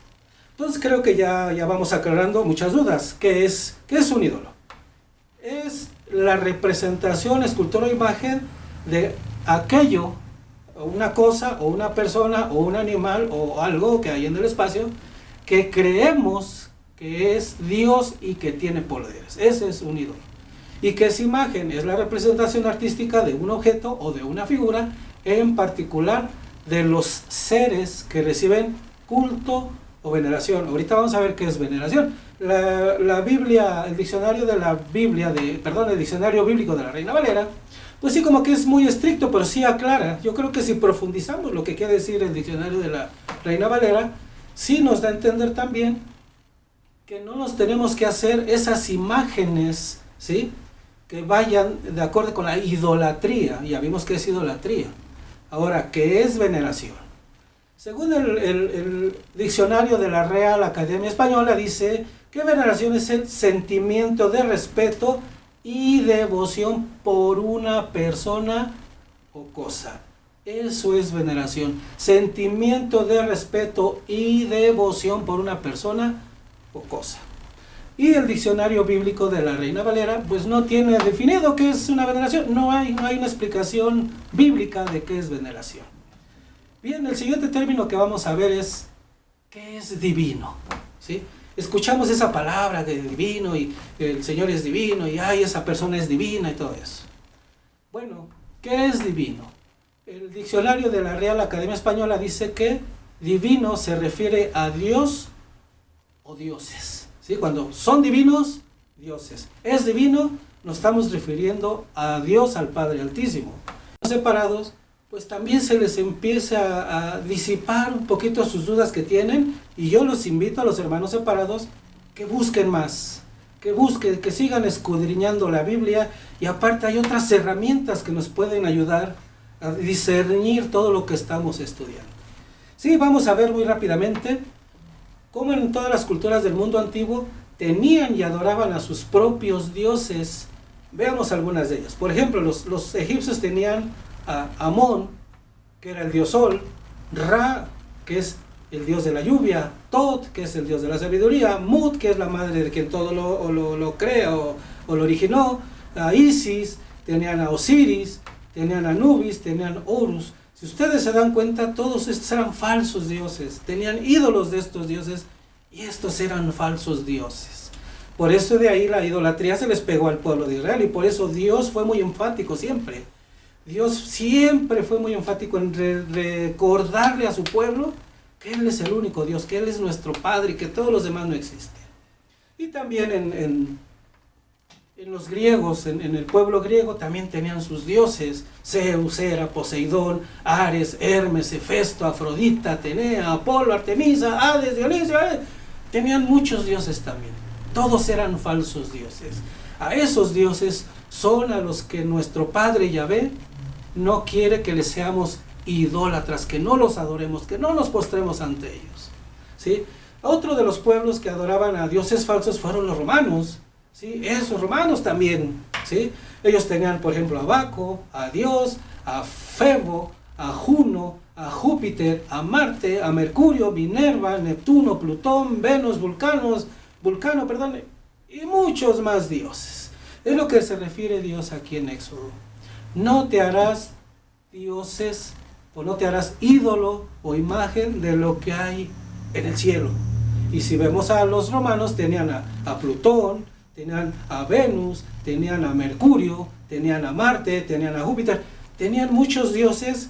Entonces creo que ya vamos aclarando muchas dudas. ¿Qué es un ídolo? Es la representación, escultura o imagen de aquello, una cosa o una persona o un animal o algo que hay en el espacio que creemos que es Dios y que tiene poderes. Ese es un ídolo. Y que esa imagen es la representación artística de un objeto o de una figura, en particular de los seres que reciben culto o veneración. Ahorita vamos a ver qué es veneración. La Biblia, el diccionario de la Biblia, el diccionario bíblico de la Reina Valera, pues sí, como que es muy estricto, pero sí aclara. Yo creo que si profundizamos lo que quiere decir el diccionario de la Reina Valera, sí nos da a entender también que no nos tenemos que hacer esas imágenes, ¿sí?, que vayan de acuerdo con la idolatría. Ya vimos que es idolatría. Ahora, ¿qué es veneración? Según el diccionario de la Real Academia Española dice que veneración es el sentimiento de respeto y devoción por una persona o cosa. Eso es veneración, sentimiento de respeto y devoción por una persona o cosa. Y el diccionario bíblico de la Reina Valera pues no tiene definido qué es una veneración. No hay una explicación bíblica de qué es veneración. Bien, el siguiente término que vamos a ver es ¿qué es divino? ¿Sí? Escuchamos esa palabra de divino y el Señor es divino y ay, esa persona es divina y todo eso. Bueno, ¿qué es divino? El diccionario de la Real Academia Española dice que divino se refiere a Dios o dioses. ¿sí? Cuando son divinos, dioses. Es divino, nos estamos refiriendo a Dios, al Padre Altísimo. Los separados, pues también se les empieza a disipar un poquito sus dudas que tienen, y yo los invito a los hermanos separados que busquen más, que busquen, que sigan escudriñando la Biblia, y aparte hay otras herramientas que nos pueden ayudar a discernir todo lo que estamos estudiando. Sí, vamos a ver muy rápidamente cómo en todas las culturas del mundo antiguo tenían y adoraban a sus propios dioses. Veamos algunas de ellas. Por ejemplo, los egipcios tenían a Amón, que era el dios sol; Ra, que es el dios de la lluvia; Tot, que es el dios de la sabiduría; Mut, que es la madre de quien todo lo crea o lo originó; a Isis, tenían a Osiris, tenían a Anubis, tenían Horus. Si ustedes se dan cuenta, todos estos eran falsos dioses, tenían ídolos de estos dioses, y estos eran falsos dioses. Por eso de ahí la idolatría se les pegó al pueblo de Israel, y por eso Dios fue muy enfático siempre. Dios siempre fue muy enfático en recordarle a su pueblo que Él es el único Dios, que Él es nuestro Padre y que todos los demás no existen. Y también en los griegos, en el pueblo griego, también tenían sus dioses: Zeus, Hera, Poseidón, Ares, Hermes, Hefesto, Afrodita, Atenea, Apolo, Artemisa, Hades, Dionisio. Tenían muchos dioses también. Todos eran falsos dioses. A esos dioses son a los que nuestro Padre Yahvé no quiere que les seamos idólatras, que no los adoremos, que no nos postremos ante ellos, ¿sí? Otro de los pueblos que adoraban a dioses falsos fueron los romanos, ¿sí? Esos romanos también, ¿sí? Ellos tenían, por ejemplo, a Baco, a Dios, a Febo, a Juno, a Júpiter, a Marte, a Mercurio, Minerva, Neptuno, Plutón, Venus, Vulcano, y muchos más dioses. Es lo que se refiere Dios aquí en Éxodo. No te harás dioses, o no te harás ídolo o imagen de lo que hay en el cielo. Y si vemos a los romanos, tenían a Plutón, tenían a Venus, tenían a Mercurio, tenían a Marte, tenían a Júpiter, tenían muchos dioses,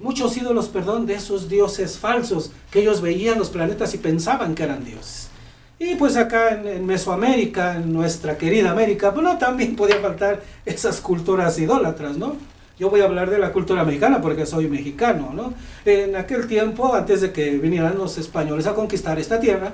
muchos ídolos, de esos dioses falsos, que ellos veían los planetas y pensaban que eran dioses. Y pues acá en Mesoamérica, en nuestra querida América, bueno, también podía faltar esas culturas idólatras, ¿no? Yo voy a hablar de la cultura mexicana porque soy mexicano, ¿no? En aquel tiempo, antes de que vinieran los españoles a conquistar esta tierra,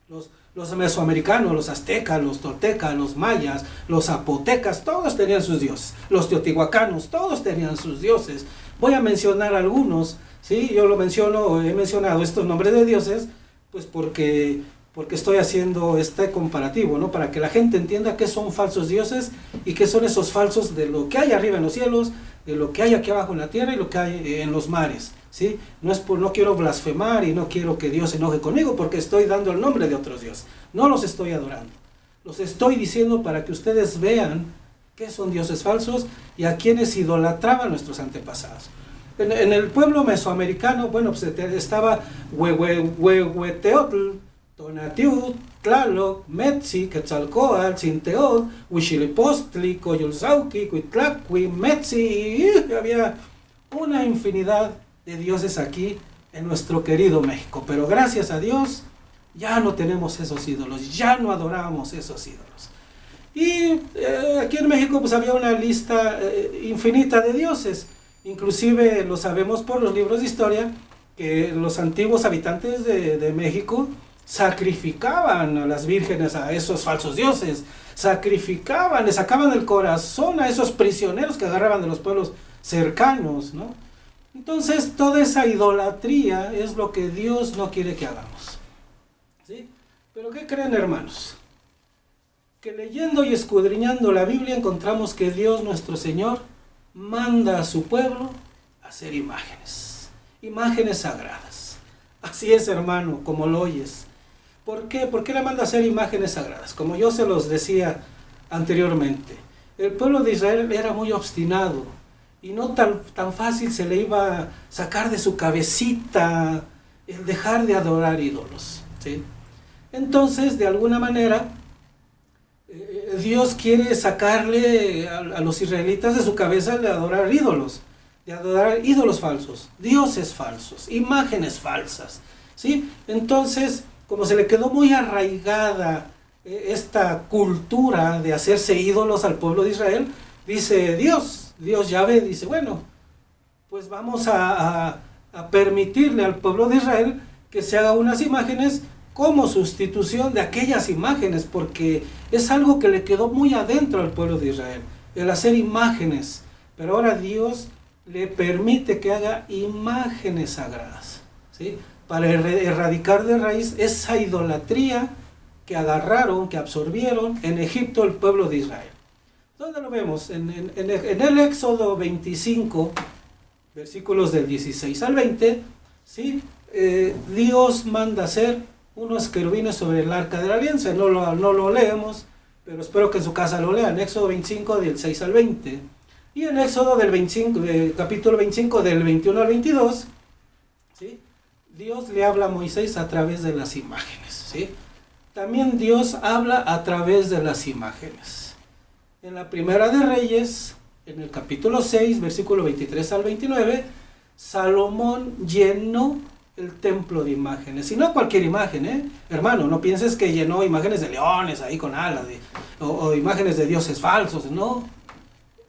los mesoamericanos, los aztecas, los toltecas, los mayas, los zapotecas, todos tenían sus dioses. Los teotihuacanos, todos tenían sus dioses. Voy a mencionar algunos, ¿sí? Yo he mencionado estos nombres de dioses, pues porque estoy haciendo este comparativo, ¿no? Para que la gente entienda qué son falsos dioses y qué son esos falsos de lo que hay arriba en los cielos, de lo que hay aquí abajo en la tierra y lo que hay en los mares, ¿sí? No quiero blasfemar y no quiero que Dios se enoje conmigo porque estoy dando el nombre de otros dioses. No los estoy adorando. Los estoy diciendo para que ustedes vean qué son dioses falsos y a quienes idolatraban nuestros antepasados. En el pueblo mesoamericano, bueno, pues estaba Huehueteotl, Tonatiuh, Tlaloc, Metzi, Quetzalcóatl, Tzintezot, Huitzilopochtli, Coyolxauhqui, Cuitlacui, Metzi, y había una infinidad de dioses aquí en nuestro querido México. Pero gracias a Dios ya no tenemos esos ídolos, ya no adoramos esos ídolos. Y aquí en México pues había una lista infinita de dioses. Inclusive lo sabemos por los libros de historia que los antiguos habitantes de México sacrificaban a las vírgenes a esos falsos dioses, sacrificaban, le sacaban el corazón a esos prisioneros que agarraban de los pueblos cercanos, ¿no? Entonces toda esa idolatría es lo que Dios no quiere que hagamos, ¿sí? Pero ¿qué creen, hermanos? Que leyendo y escudriñando la Biblia encontramos que Dios nuestro Señor manda a su pueblo a hacer imágenes sagradas. Así es, hermano, como lo oyes. ¿Por qué? ¿Por qué le manda a hacer imágenes sagradas? Como yo se los decía anteriormente, el pueblo de Israel era muy obstinado y no tan fácil se le iba a sacar de su cabecita el dejar de adorar ídolos, ¿sí? Entonces, de alguna manera, Dios quiere sacarle a los israelitas de su cabeza de adorar ídolos falsos, dioses falsos, imágenes falsas, ¿sí? Entonces, como se le quedó muy arraigada esta cultura de hacerse ídolos al pueblo de Israel, dice Dios Yahvé, dice, bueno, pues vamos a permitirle al pueblo de Israel que se haga unas imágenes como sustitución de aquellas imágenes, porque es algo que le quedó muy adentro al pueblo de Israel, el hacer imágenes. Pero ahora Dios le permite que haga imágenes sagradas, ¿sí? Para erradicar de raíz esa idolatría que agarraron, que absorbieron en Egipto el pueblo de Israel. ¿Dónde lo vemos? En el Éxodo 25, versículos del 16 al 20, ¿sí? Dios manda hacer unos querubines sobre el arca de la alianza. No lo leemos, pero espero que en su casa lo lean. Éxodo 25, del 6 al 20. Y en Éxodo capítulo 25, del 21 al 22, ¿sí? Dios le habla a Moisés a través de las imágenes, ¿sí? También Dios habla a través de las imágenes. En la Primera de Reyes, en el capítulo 6, versículo 23 al 29, Salomón llenó el templo de imágenes. Y no cualquier imagen, hermano, no pienses que llenó imágenes de leones ahí con alas, o imágenes de dioses falsos, no.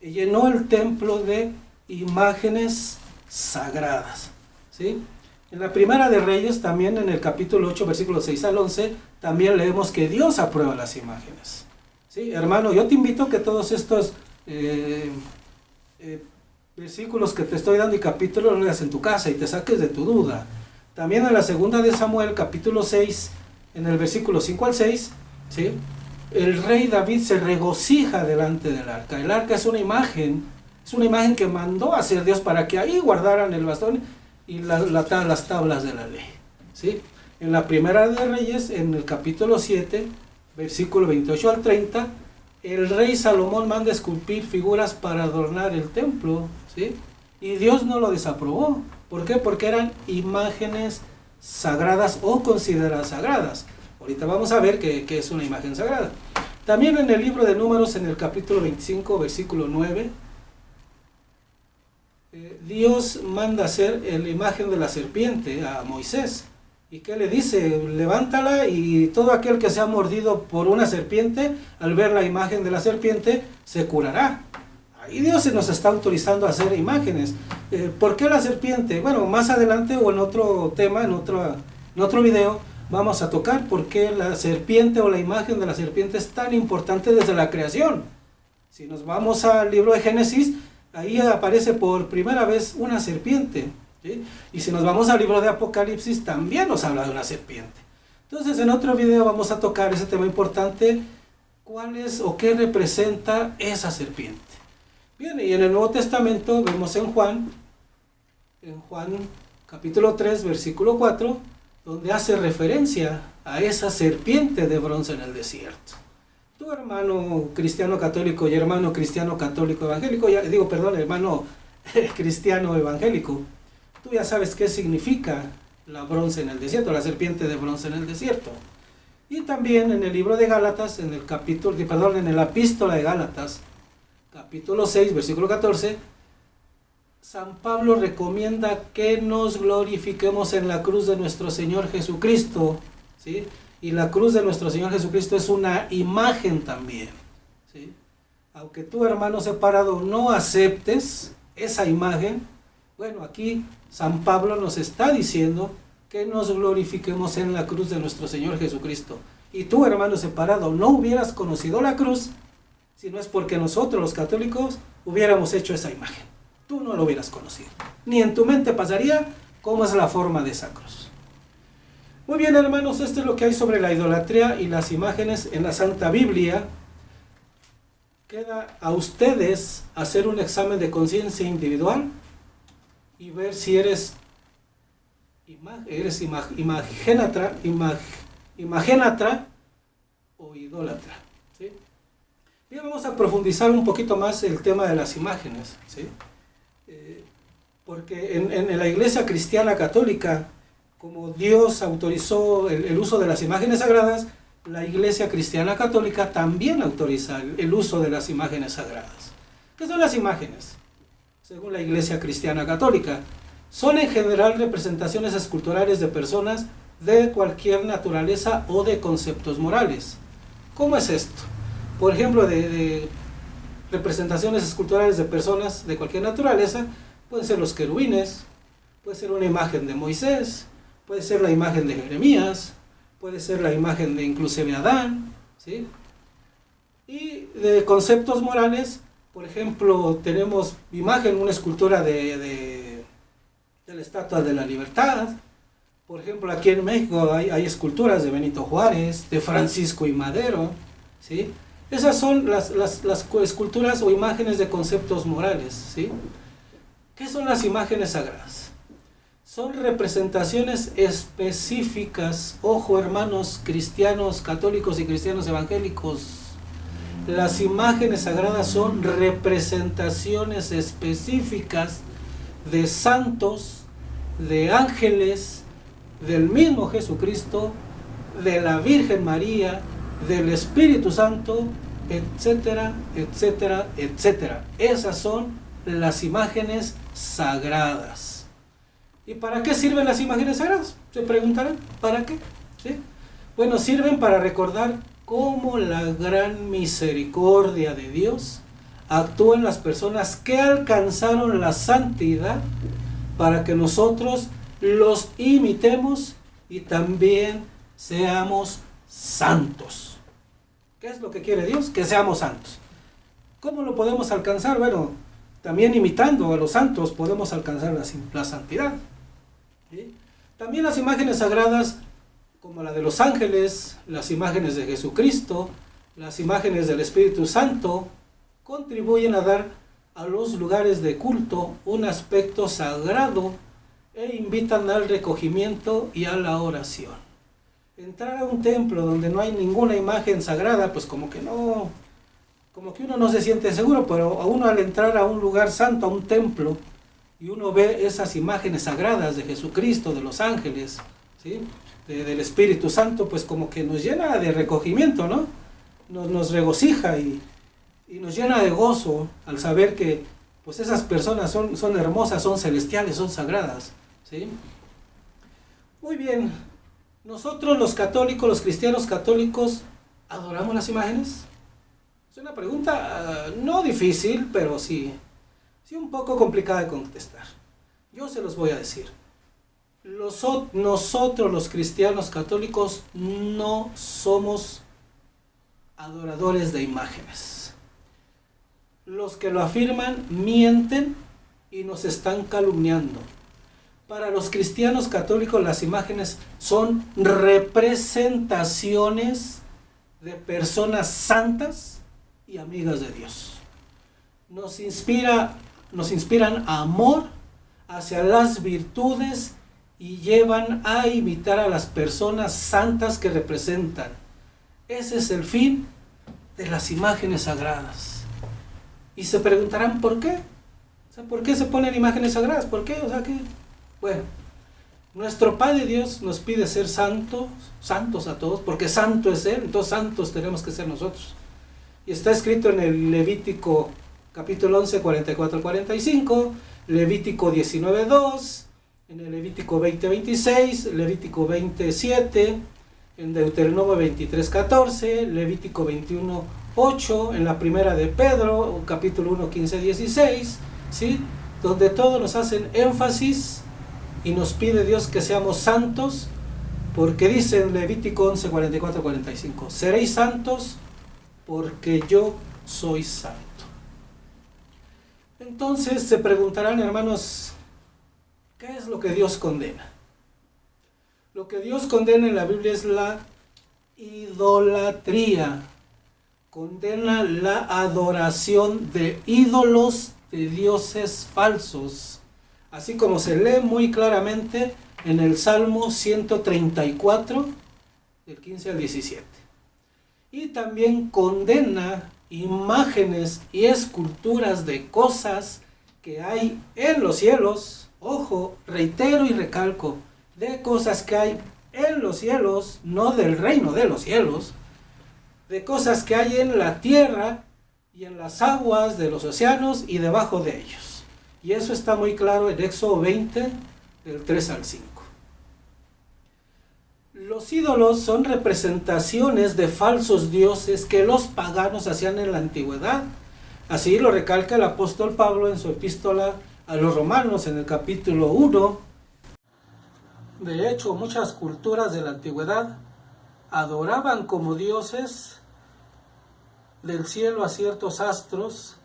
Llenó el templo de imágenes sagradas, ¿sí? En la Primera de Reyes, también en el capítulo 8, versículos 6 al 11, también leemos que Dios aprueba las imágenes, ¿sí? Hermano, yo te invito a que todos estos versículos que te estoy dando y capítulos los leas en tu casa y te saques de tu duda. También en la Segunda de Samuel, capítulo 6, en el versículo 5 al 6, ¿sí? El rey David se regocija delante del arca. El arca es una imagen que mandó a hacer Dios para que ahí guardaran el bastón y las tablas de la ley, ¿sí? En la Primera de Reyes, en el capítulo 7, versículo 28 al 30, el rey Salomón manda esculpir figuras para adornar el templo, ¿sí? Y Dios no lo desaprobó. ¿Por qué? Porque eran imágenes sagradas o consideradas sagradas. Ahorita vamos a ver qué es una imagen sagrada. También en el libro de Números, en el capítulo 25, versículo 9, Dios manda hacer la imagen de la serpiente a Moisés. ¿Y qué le dice? Levántala y todo aquel que sea mordido por una serpiente, al ver la imagen de la serpiente, se curará. Ahí Dios se nos está autorizando a hacer imágenes. ¿Por qué la serpiente? Bueno, más adelante o en otro tema, en otro video, vamos a tocar por qué la serpiente o la imagen de la serpiente es tan importante desde la creación. Si nos vamos al libro de Génesis, ahí aparece por primera vez una serpiente, ¿sí? Y si nos vamos al libro de Apocalipsis, también nos habla de una serpiente. Entonces, en otro video vamos a tocar ese tema importante, cuál es o qué representa esa serpiente. Bien, y en el Nuevo Testamento vemos en Juan capítulo 3, versículo 4, donde hace referencia a esa serpiente de bronce en el desierto. Tu hermano cristiano católico y hermano cristiano católico evangélico, hermano cristiano evangélico, tú ya sabes qué significa la bronce en el desierto, la serpiente de bronce en el desierto. Y también en el libro de Gálatas, en la epístola de Gálatas, capítulo 6, versículo 14, San Pablo recomienda que nos glorifiquemos en la cruz de nuestro Señor Jesucristo, ¿sí? Y la cruz de nuestro Señor Jesucristo es una imagen también, ¿sí? Aunque tú, hermano separado, no aceptes esa imagen, bueno, aquí San Pablo nos está diciendo que nos glorifiquemos en la cruz de nuestro Señor Jesucristo. Y tú, hermano separado, no hubieras conocido la cruz si no es porque nosotros los católicos hubiéramos hecho esa imagen. Tú no lo hubieras conocido. Ni en tu mente pasaría cómo es la forma de esa cruz. Muy bien, hermanos, esto es lo que hay sobre la idolatría y las imágenes en la Santa Biblia. Queda a ustedes hacer un examen de conciencia individual y ver si eres imagénatra o idólatra, ¿sí? Bien, vamos a profundizar un poquito más el tema de las imágenes, ¿sí? Porque en la Iglesia Cristiana Católica, como Dios autorizó el uso de las imágenes sagradas, la Iglesia Cristiana Católica también autoriza el uso de las imágenes sagradas. ¿Qué son las imágenes? Según la Iglesia Cristiana Católica, son en general representaciones esculturales de personas de cualquier naturaleza o de conceptos morales. ¿Cómo es esto? Por ejemplo, de representaciones esculturales de personas de cualquier naturaleza, pueden ser los querubines, puede ser una imagen de Moisés, puede ser la imagen de Jeremías, puede ser la imagen de inclusive Adán, ¿sí? Y de conceptos morales, por ejemplo, tenemos una escultura de la Estatua de la Libertad. Por ejemplo, aquí en México hay esculturas de Benito Juárez, de Francisco I. Madero, ¿sí? Esas son las esculturas o imágenes de conceptos morales, ¿sí? ¿Qué son las imágenes sagradas? Son representaciones específicas, ojo hermanos cristianos, católicos y cristianos evangélicos. Las imágenes sagradas son representaciones específicas de santos, de ángeles, del mismo Jesucristo, de la Virgen María, del Espíritu Santo, etcétera, etcétera, etcétera. Esas son las imágenes sagradas. ¿Y para qué sirven las imágenes sagradas? Se preguntarán, ¿para qué? ¿Sí? Bueno, sirven para recordar cómo la gran misericordia de Dios actúa en las personas que alcanzaron la santidad para que nosotros los imitemos y también seamos santos. ¿Qué es lo que quiere Dios? Que seamos santos. ¿Cómo lo podemos alcanzar? Bueno, también imitando a los santos podemos alcanzar la santidad. ¿Sí? También las imágenes sagradas, como la de los ángeles, las imágenes de Jesucristo, las imágenes del Espíritu Santo, contribuyen a dar a los lugares de culto un aspecto sagrado e invitan al recogimiento y a la oración. Entrar a un templo donde no hay ninguna imagen sagrada, pues como que uno no se siente seguro, pero a uno al entrar a un lugar santo, a un templo, y uno ve esas imágenes sagradas de Jesucristo, de los ángeles, ¿sí? Del Espíritu Santo, pues como que nos llena de recogimiento, ¿no? Nos regocija y nos llena de gozo al saber que pues esas personas son hermosas, son celestiales, son sagradas, ¿sí? Muy bien, nosotros los católicos, los cristianos católicos, ¿adoramos las imágenes? Es una pregunta no difícil, pero sí un poco complicada de contestar. Yo se los voy a decir. Nosotros los cristianos católicos no somos adoradores de imágenes. Los que lo afirman mienten y nos están calumniando. Para los cristianos católicos las imágenes son representaciones de personas santas y amigas de Dios. Nos inspiran amor hacia las virtudes y llevan a imitar a las personas santas que representan. Ese es el fin de las imágenes sagradas. Y se preguntarán ¿por qué? O sea, ¿por qué se ponen imágenes sagradas? ¿Por qué? O sea, ¿qué? Bueno, nuestro Padre Dios nos pide ser santos a todos, porque santo es Él, entonces santos tenemos que ser nosotros. Y está escrito en el Levítico capítulo 11, 44-45, Levítico 19:2, en el Levítico 20:26, Levítico 20:7, en Deuteronomio 23:14, Levítico 21:8, en la primera de Pedro, capítulo 1, 15-16, ¿sí? Donde todos nos hacen énfasis y nos pide Dios que seamos santos, porque dice en Levítico 11, 44-45, seréis santos porque yo soy santo. Entonces se preguntarán, hermanos, ¿qué es lo que Dios condena? Lo que Dios condena en la Biblia es la idolatría. Condena la adoración de ídolos, de dioses falsos. Así como se lee muy claramente en el Salmo 134, del 15 al 17. Y también condena imágenes y esculturas de cosas que hay en los cielos. Ojo, reitero y recalco, de cosas que hay en los cielos, no del reino de los cielos, de cosas que hay en la tierra y en las aguas de los océanos y debajo de ellos. Y eso está muy claro en Éxodo 20, del 3 al 5. Los ídolos son representaciones de falsos dioses que los paganos hacían en la antigüedad. Así lo recalca el apóstol Pablo en su epístola a los Romanos en el capítulo 1. De hecho, muchas culturas de la antigüedad adoraban como dioses del cielo a ciertos astros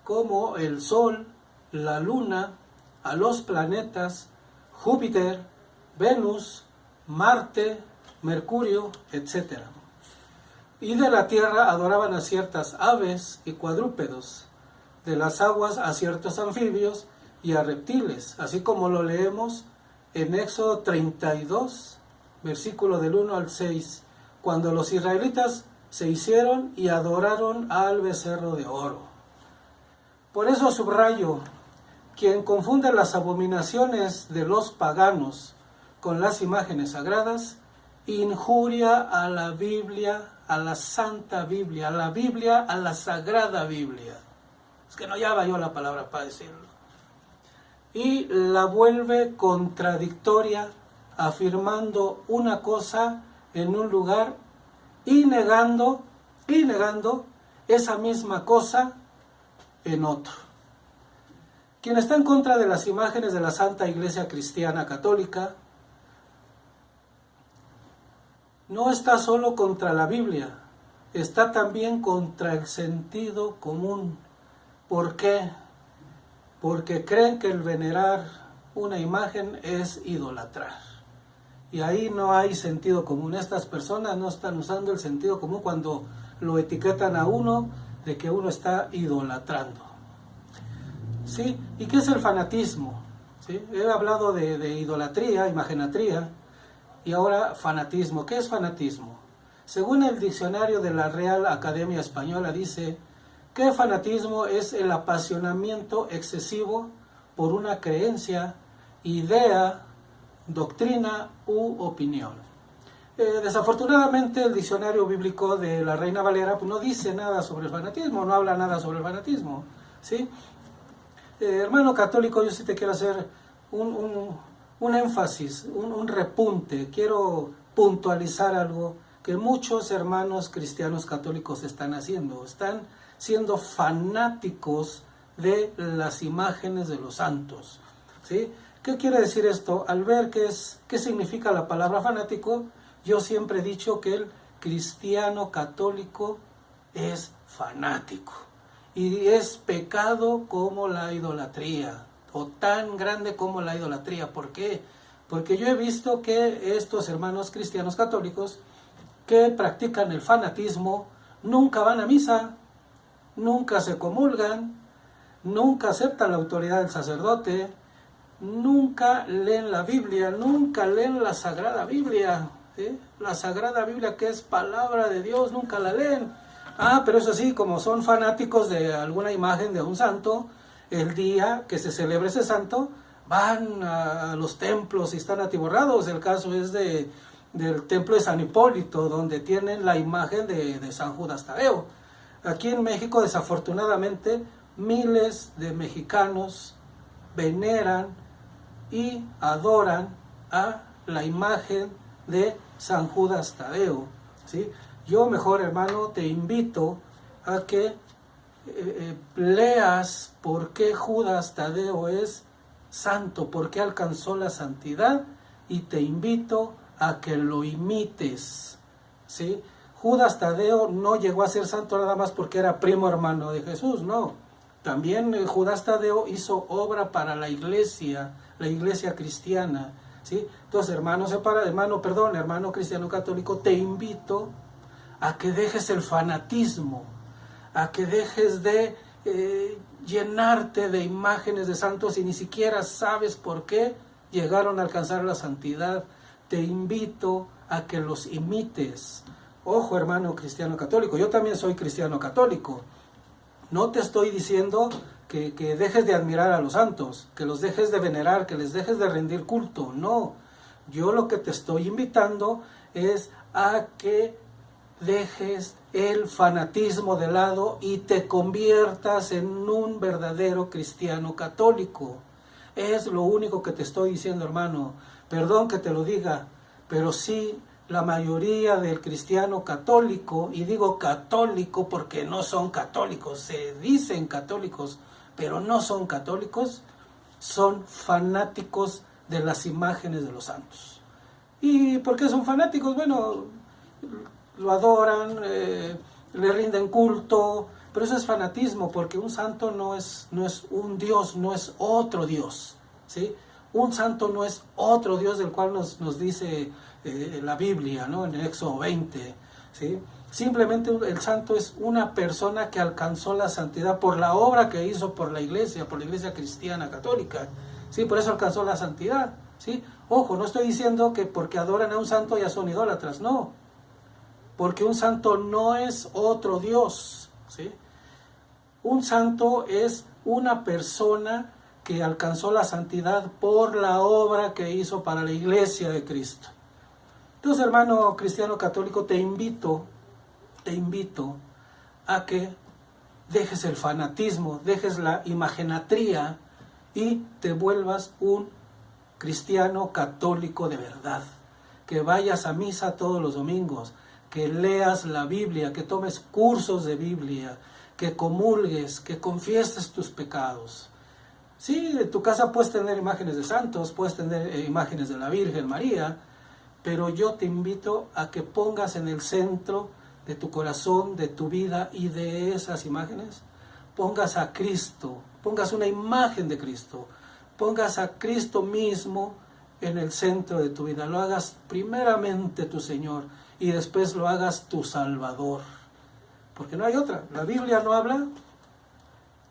como el sol, la luna, a los planetas, Júpiter, Venus, Marte, Mercurio, etc. Y de la tierra adoraban a ciertas aves y cuadrúpedos, de las aguas a ciertos anfibios y a reptiles, así como lo leemos en Éxodo 32, versículo del 1 al 6, cuando los israelitas se hicieron y adoraron al becerro de oro. Por eso subrayo, quien confunde las abominaciones de los paganos con las imágenes sagradas, injuria a la Biblia, a la Santa Biblia, a la Sagrada Biblia. Es que no hallaba yo la palabra para decirlo. Y la vuelve contradictoria, afirmando una cosa en un lugar y negando esa misma cosa en otro. Quien está en contra de las imágenes de la Santa Iglesia Cristiana Católica no está solo contra la Biblia, está también contra el sentido común. ¿Por qué? Porque creen que el venerar una imagen es idolatrar. Y ahí no hay sentido común. Estas personas no están usando el sentido común cuando lo etiquetan a uno de que uno está idolatrando. ¿Sí? ¿Y qué es el fanatismo? ¿Sí? He hablado de idolatría, imagenatría, y ahora fanatismo. ¿Qué es fanatismo? Según el diccionario de la Real Academia Española dice que fanatismo es el apasionamiento excesivo por una creencia, idea, doctrina u opinión. Desafortunadamente el diccionario bíblico de la Reina Valera no dice nada sobre el fanatismo, no habla nada sobre el fanatismo, ¿sí? Hermano católico, yo sí te quiero hacer un énfasis, un repunte. Quiero puntualizar algo que muchos hermanos cristianos católicos están haciendo. Están siendo fanáticos de las imágenes de los santos, ¿sí? ¿Qué quiere decir esto? Al ver qué significa la palabra fanático, yo siempre he dicho que el cristiano católico es fanático. Y es pecado como la idolatría, o tan grande como la idolatría. ¿Por qué? Porque yo he visto que estos hermanos cristianos católicos que practican el fanatismo nunca van a misa, nunca se comulgan, nunca aceptan la autoridad del sacerdote, nunca leen la Biblia, nunca leen la Sagrada Biblia, ¿sí? La Sagrada Biblia, que es palabra de Dios, nunca la leen. Pero eso sí, como son fanáticos de alguna imagen de un santo, el día que se celebra ese santo, van a los templos y están atiborrados. El caso es del templo de San Hipólito, donde tienen la imagen de San Judas Tadeo. Aquí en México, desafortunadamente, miles de mexicanos veneran y adoran a la imagen de San Judas Tadeo, ¿sí? Yo mejor, hermano, te invito a que leas por qué Judas Tadeo es santo, por qué alcanzó la santidad, y te invito a que lo imites, ¿sí? Judas Tadeo no llegó a ser santo nada más porque era primo hermano de Jesús, no. También Judas Tadeo hizo obra para la iglesia cristiana, ¿sí? Entonces, hermano cristiano católico, te invito a que dejes el fanatismo, a que dejes de llenarte de imágenes de santos y ni siquiera sabes por qué llegaron a alcanzar la santidad. Te invito a que los imites. Ojo, hermano cristiano católico, yo también soy cristiano católico. No te estoy diciendo que dejes de admirar a los santos, que los dejes de venerar, que les dejes de rendir culto. No, yo lo que te estoy invitando es a que dejes el fanatismo de lado y te conviertas en un verdadero cristiano católico. Es lo único que te estoy diciendo, hermano. Perdón que te lo diga, pero sí la mayoría del cristiano católico, y digo católico porque no son católicos, se dicen católicos, pero no son católicos, son fanáticos de las imágenes de los santos. ¿Y por qué son fanáticos? Bueno, lo adoran, le rinden culto, pero eso es fanatismo, porque un santo no es un Dios, no es otro Dios, ¿sí? Un santo no es otro Dios del cual nos dice la Biblia, ¿no? En el Éxodo 20, ¿sí? Simplemente el santo es una persona que alcanzó la santidad por la obra que hizo por la iglesia cristiana católica, ¿sí? Por eso alcanzó la santidad, ¿sí? Ojo, no estoy diciendo que porque adoran a un santo ya son idólatras, no, porque un santo no es otro Dios, ¿sí? Un santo es una persona que alcanzó la santidad por la obra que hizo para la iglesia de Cristo. Entonces, hermano cristiano católico, te invito a que dejes el fanatismo, dejes la imagenatría y te vuelvas un cristiano católico de verdad. Que vayas a misa todos los domingos, que leas la Biblia, que tomes cursos de Biblia, que comulgues, que confieses tus pecados. Sí, en tu casa puedes tener imágenes de santos, puedes tener imágenes de la Virgen María, pero yo te invito a que pongas en el centro de tu corazón, de tu vida y de esas imágenes, pongas a Cristo, pongas una imagen de Cristo, pongas a Cristo mismo en el centro de tu vida, lo hagas primeramente tu Señor y después lo hagas tu Salvador, porque no hay otra. La Biblia no habla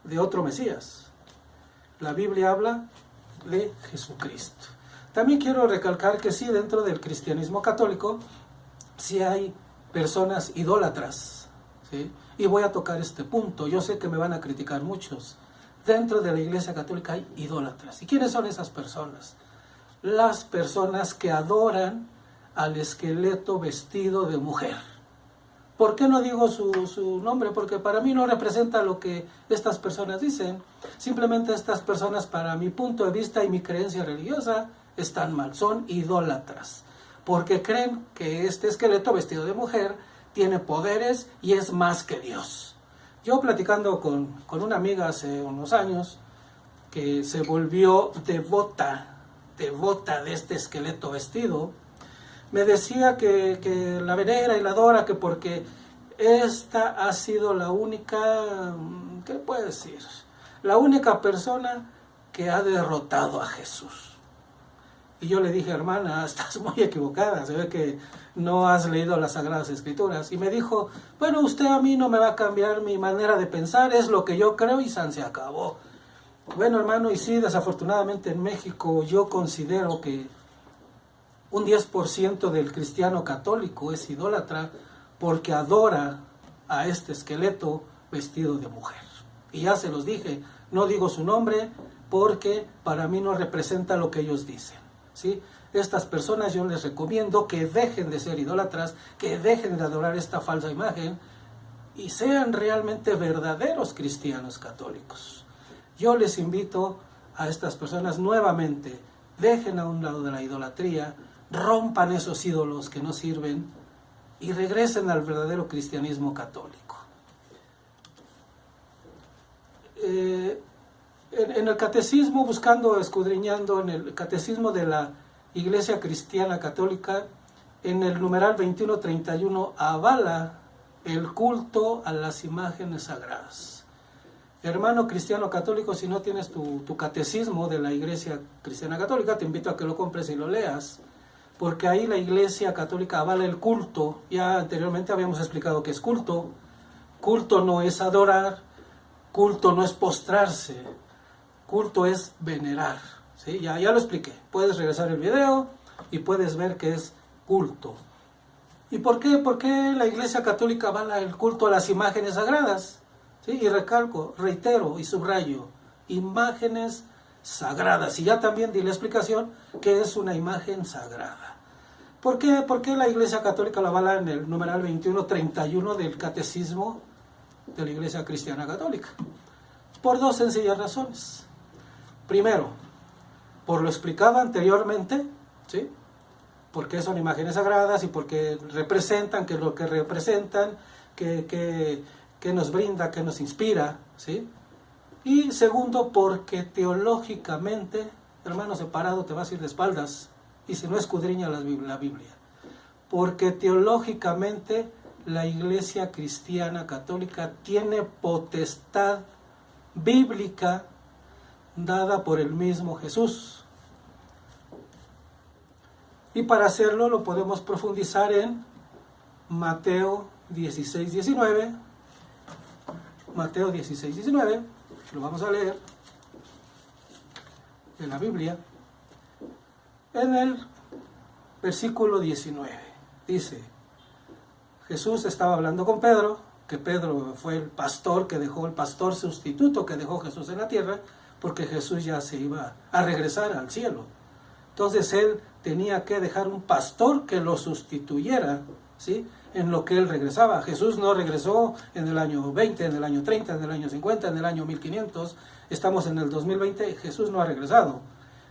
de otro Mesías, la Biblia habla de Jesucristo. También quiero recalcar que sí, dentro del cristianismo católico, sí hay personas idólatras, ¿sí? Y voy a tocar este punto. Yo sé que me van a criticar muchos. Dentro de la Iglesia Católica hay idólatras. ¿Y quiénes son esas personas? Las personas que adoran al esqueleto vestido de mujer. ¿Por qué no digo su nombre? Porque para mí no representa lo que estas personas dicen. Simplemente estas personas, para mi punto de vista y mi creencia religiosa, están mal, son idólatras, porque creen que este esqueleto vestido de mujer tiene poderes y es más que Dios. Yo platicando con una amiga hace unos años, que se volvió devota de este esqueleto vestido, me decía que la venera y la adora, que porque esta ha sido la única, ¿qué puede decir? La única persona que ha derrotado a Jesús. Y yo le dije, hermana, estás muy equivocada, se ve que no has leído las Sagradas Escrituras. Y me dijo, bueno, usted a mí no me va a cambiar mi manera de pensar, es lo que yo creo y se acabó. Bueno, hermano, y sí, desafortunadamente en México yo considero que un 10% del cristiano católico es idólatra porque adora a este esqueleto vestido de mujer. Y ya se los dije, no digo su nombre porque para mí no representa lo que ellos dicen, ¿sí? Estas personas yo les recomiendo que dejen de ser idólatras, que dejen de adorar esta falsa imagen y sean realmente verdaderos cristianos católicos. Yo les invito a estas personas nuevamente, dejen a un lado de la idolatría, rompan esos ídolos que no sirven y regresen al verdadero cristianismo católico. En el catecismo, escudriñando en el catecismo de la Iglesia Cristiana Católica, en el numeral 2131 avala el culto a las imágenes sagradas. Hermano cristiano católico, si no tienes tu catecismo de la Iglesia Cristiana Católica, te invito a que lo compres y lo leas, porque ahí la Iglesia Católica avala el culto. Ya anteriormente habíamos explicado qué es culto. Culto no es adorar, culto no es postrarse, culto es venerar, ¿sí? Ya lo expliqué, puedes regresar el video y puedes ver qué es culto. ¿Y por qué? ¿Por qué la Iglesia Católica avala el culto a las imágenes sagradas? ¿Sí? Y recalco, reitero y subrayo, imágenes sagradas. Y ya también di la explicación que es una imagen sagrada. ¿Por qué? ¿Por qué la Iglesia Católica la avala en el numeral 2131 del Catecismo de la Iglesia Cristiana Católica? Por dos sencillas razones. Primero, por lo explicado anteriormente, ¿sí? porque son imágenes sagradas y porque representan, que lo que representan, que nos brinda, que nos inspira, ¿sí? Y segundo, porque teológicamente, hermano separado, te vas a ir de espaldas, y si no escudriña la Biblia. Porque teológicamente la Iglesia Cristiana Católica tiene potestad bíblica dada por el mismo Jesús. Y para hacerlo lo podemos profundizar en Mateo 16:19. Mateo 16:19, lo vamos a leer en la Biblia. En el versículo 19 dice, Jesús estaba hablando con Pedro, que Pedro fue el pastor sustituto que dejó Jesús en la tierra, porque Jesús ya se iba a regresar al cielo. Entonces él tenía que dejar un pastor que lo sustituyera, ¿sí?, en lo que él regresaba. Jesús no regresó en el año 20, en el año 30, en el año 50, en el año 1500. Estamos en el 2020, Jesús no ha regresado.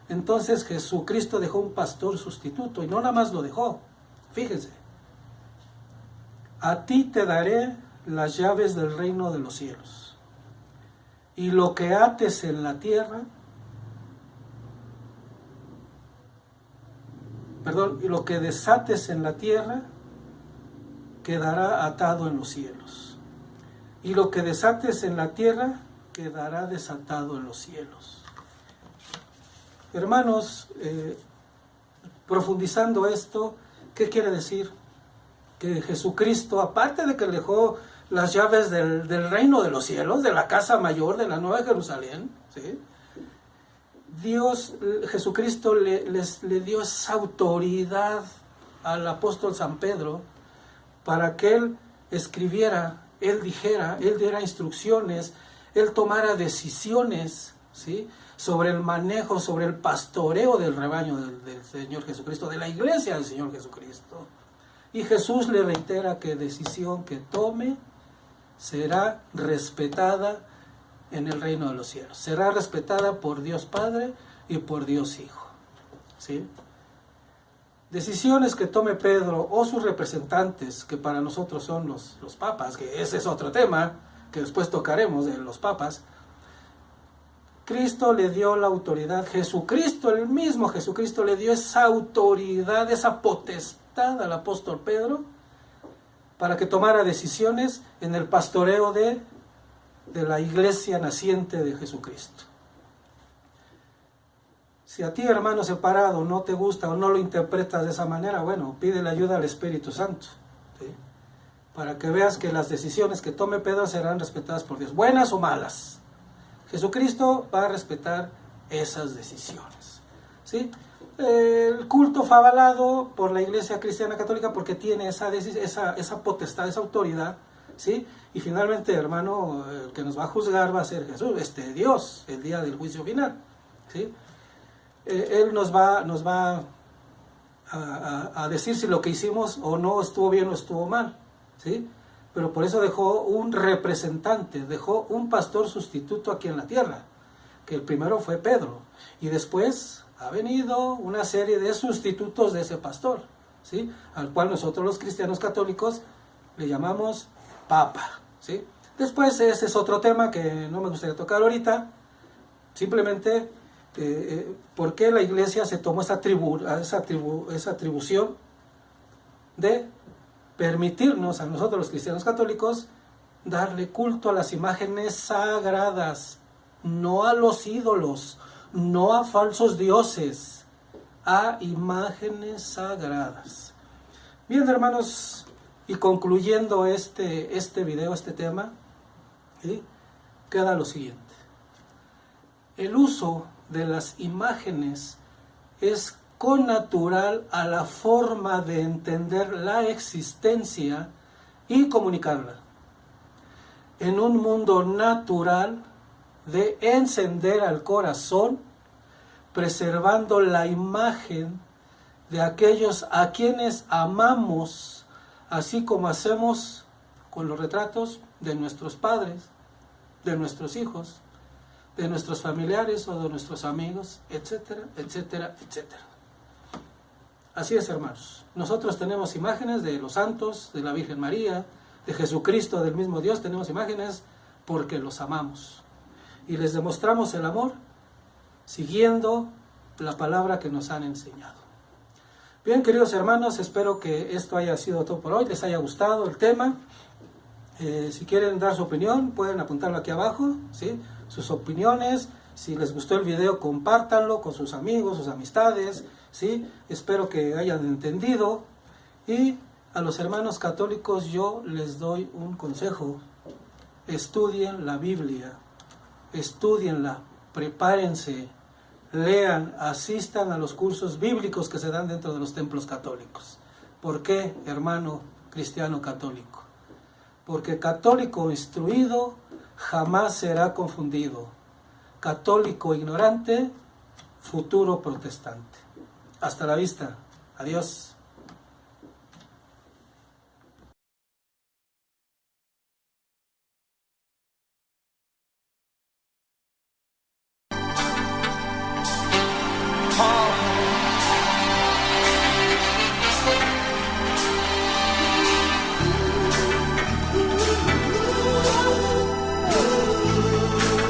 Entonces Jesucristo dejó un pastor sustituto, y no nada más lo dejó. Fíjense, a ti te daré las llaves del reino de los cielos, y lo que ates en la tierra, y lo que desates en la tierra quedará atado en los cielos, y lo que desates en la tierra quedará desatado en los cielos. Hermanos, profundizando esto, ¿qué quiere decir? Que Jesucristo, aparte de que dejó las llaves del reino de los cielos, de la casa mayor, de la Nueva Jerusalén, ¿sí?, Jesucristo le dio esa autoridad al apóstol San Pedro para que él escribiera, él dijera, él diera instrucciones, él tomara decisiones, ¿sí?, sobre el manejo, sobre el pastoreo del rebaño del Señor Jesucristo, de la iglesia del Señor Jesucristo. Y Jesús le reitera que decisión que tome será respetada en el reino de los cielos. Será respetada por Dios Padre y por Dios Hijo, ¿sí? Decisiones que tome Pedro o sus representantes, que para nosotros son los papas, que ese es otro tema que después tocaremos de los papas. Cristo le dio la autoridad, Jesucristo, el mismo Jesucristo le dio esa autoridad, esa potestad al apóstol Pedro para que tomara decisiones en el pastoreo de la iglesia naciente de Jesucristo. Si a ti, hermano separado, no te gusta o no lo interpretas de esa manera, bueno, pide la ayuda al Espíritu Santo, ¿sí?, para que veas que las decisiones que tome Pedro serán respetadas por Dios, buenas o malas. Jesucristo va a respetar esas decisiones, ¿sí? El culto fue avalado por la Iglesia Cristiana Católica porque tiene esa potestad, esa autoridad, ¿sí? Y finalmente, hermano, el que nos va a juzgar va a ser Jesús, Dios, el día del juicio final, ¿sí? Él nos va a decir si lo que hicimos o no estuvo bien o estuvo mal, ¿sí? Pero por eso dejó un representante, dejó un pastor sustituto aquí en la tierra, que el primero fue Pedro, y después ha venido una serie de sustitutos de ese pastor, ¿sí?, al cual nosotros los cristianos católicos le llamamos Papa, ¿sí? Después ese es otro tema que no me gustaría tocar ahorita, simplemente por qué la iglesia se tomó esa atribución de permitirnos a nosotros los cristianos católicos darle culto a las imágenes sagradas, no a los ídolos, no a falsos dioses, a imágenes sagradas. Bien, hermanos, y concluyendo este video, este tema, ¿sí?, queda lo siguiente. El uso de las imágenes es connatural a la forma de entender la existencia y comunicarla. En un mundo natural de encender al corazón, preservando la imagen de aquellos a quienes amamos, así como hacemos con los retratos de nuestros padres, de nuestros hijos, de nuestros familiares o de nuestros amigos, etcétera, etcétera, etcétera. Así es, hermanos. Nosotros tenemos imágenes de los santos, de la Virgen María, de Jesucristo, del mismo Dios. Tenemos imágenes porque los amamos. Y les demostramos el amor siguiendo la palabra que nos han enseñado. Bien, queridos hermanos, espero que esto haya sido todo por hoy. Les haya gustado el tema. Si quieren dar su opinión, pueden apuntarlo aquí abajo, ¿sí? Sus opiniones. Si les gustó el video, compártanlo con sus amigos, sus amistades, ¿sí? Espero que hayan entendido. Y a los hermanos católicos yo les doy un consejo. Estudien la Biblia, estudienla, prepárense, lean, asistan a los cursos bíblicos que se dan dentro de los templos católicos. ¿Por qué, hermano cristiano católico? Porque católico instruido jamás será confundido. Católico ignorante, futuro protestante. Hasta la vista. Adiós.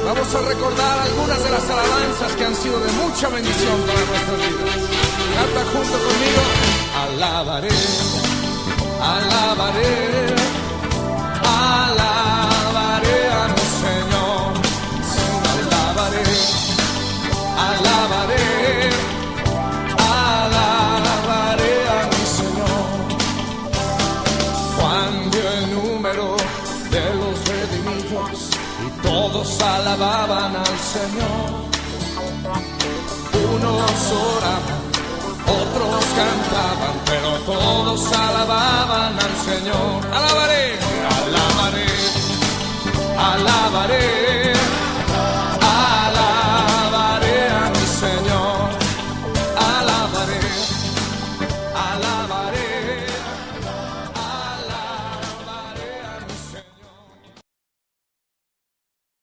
Vamos a recordar algunas de las alabanzas que han sido de mucha bendición para nuestras vidas. Canta junto conmigo. Alabaré, alabaré, alabaré a mi Señor. Alabaré, alabaré, alabaré a mi Señor. Juan dio el número de los redimidos y todos alababan al Señor. Unos oraban, otros cantaban, pero todos alababan al Señor. Alabaré, alabaré, alabaré.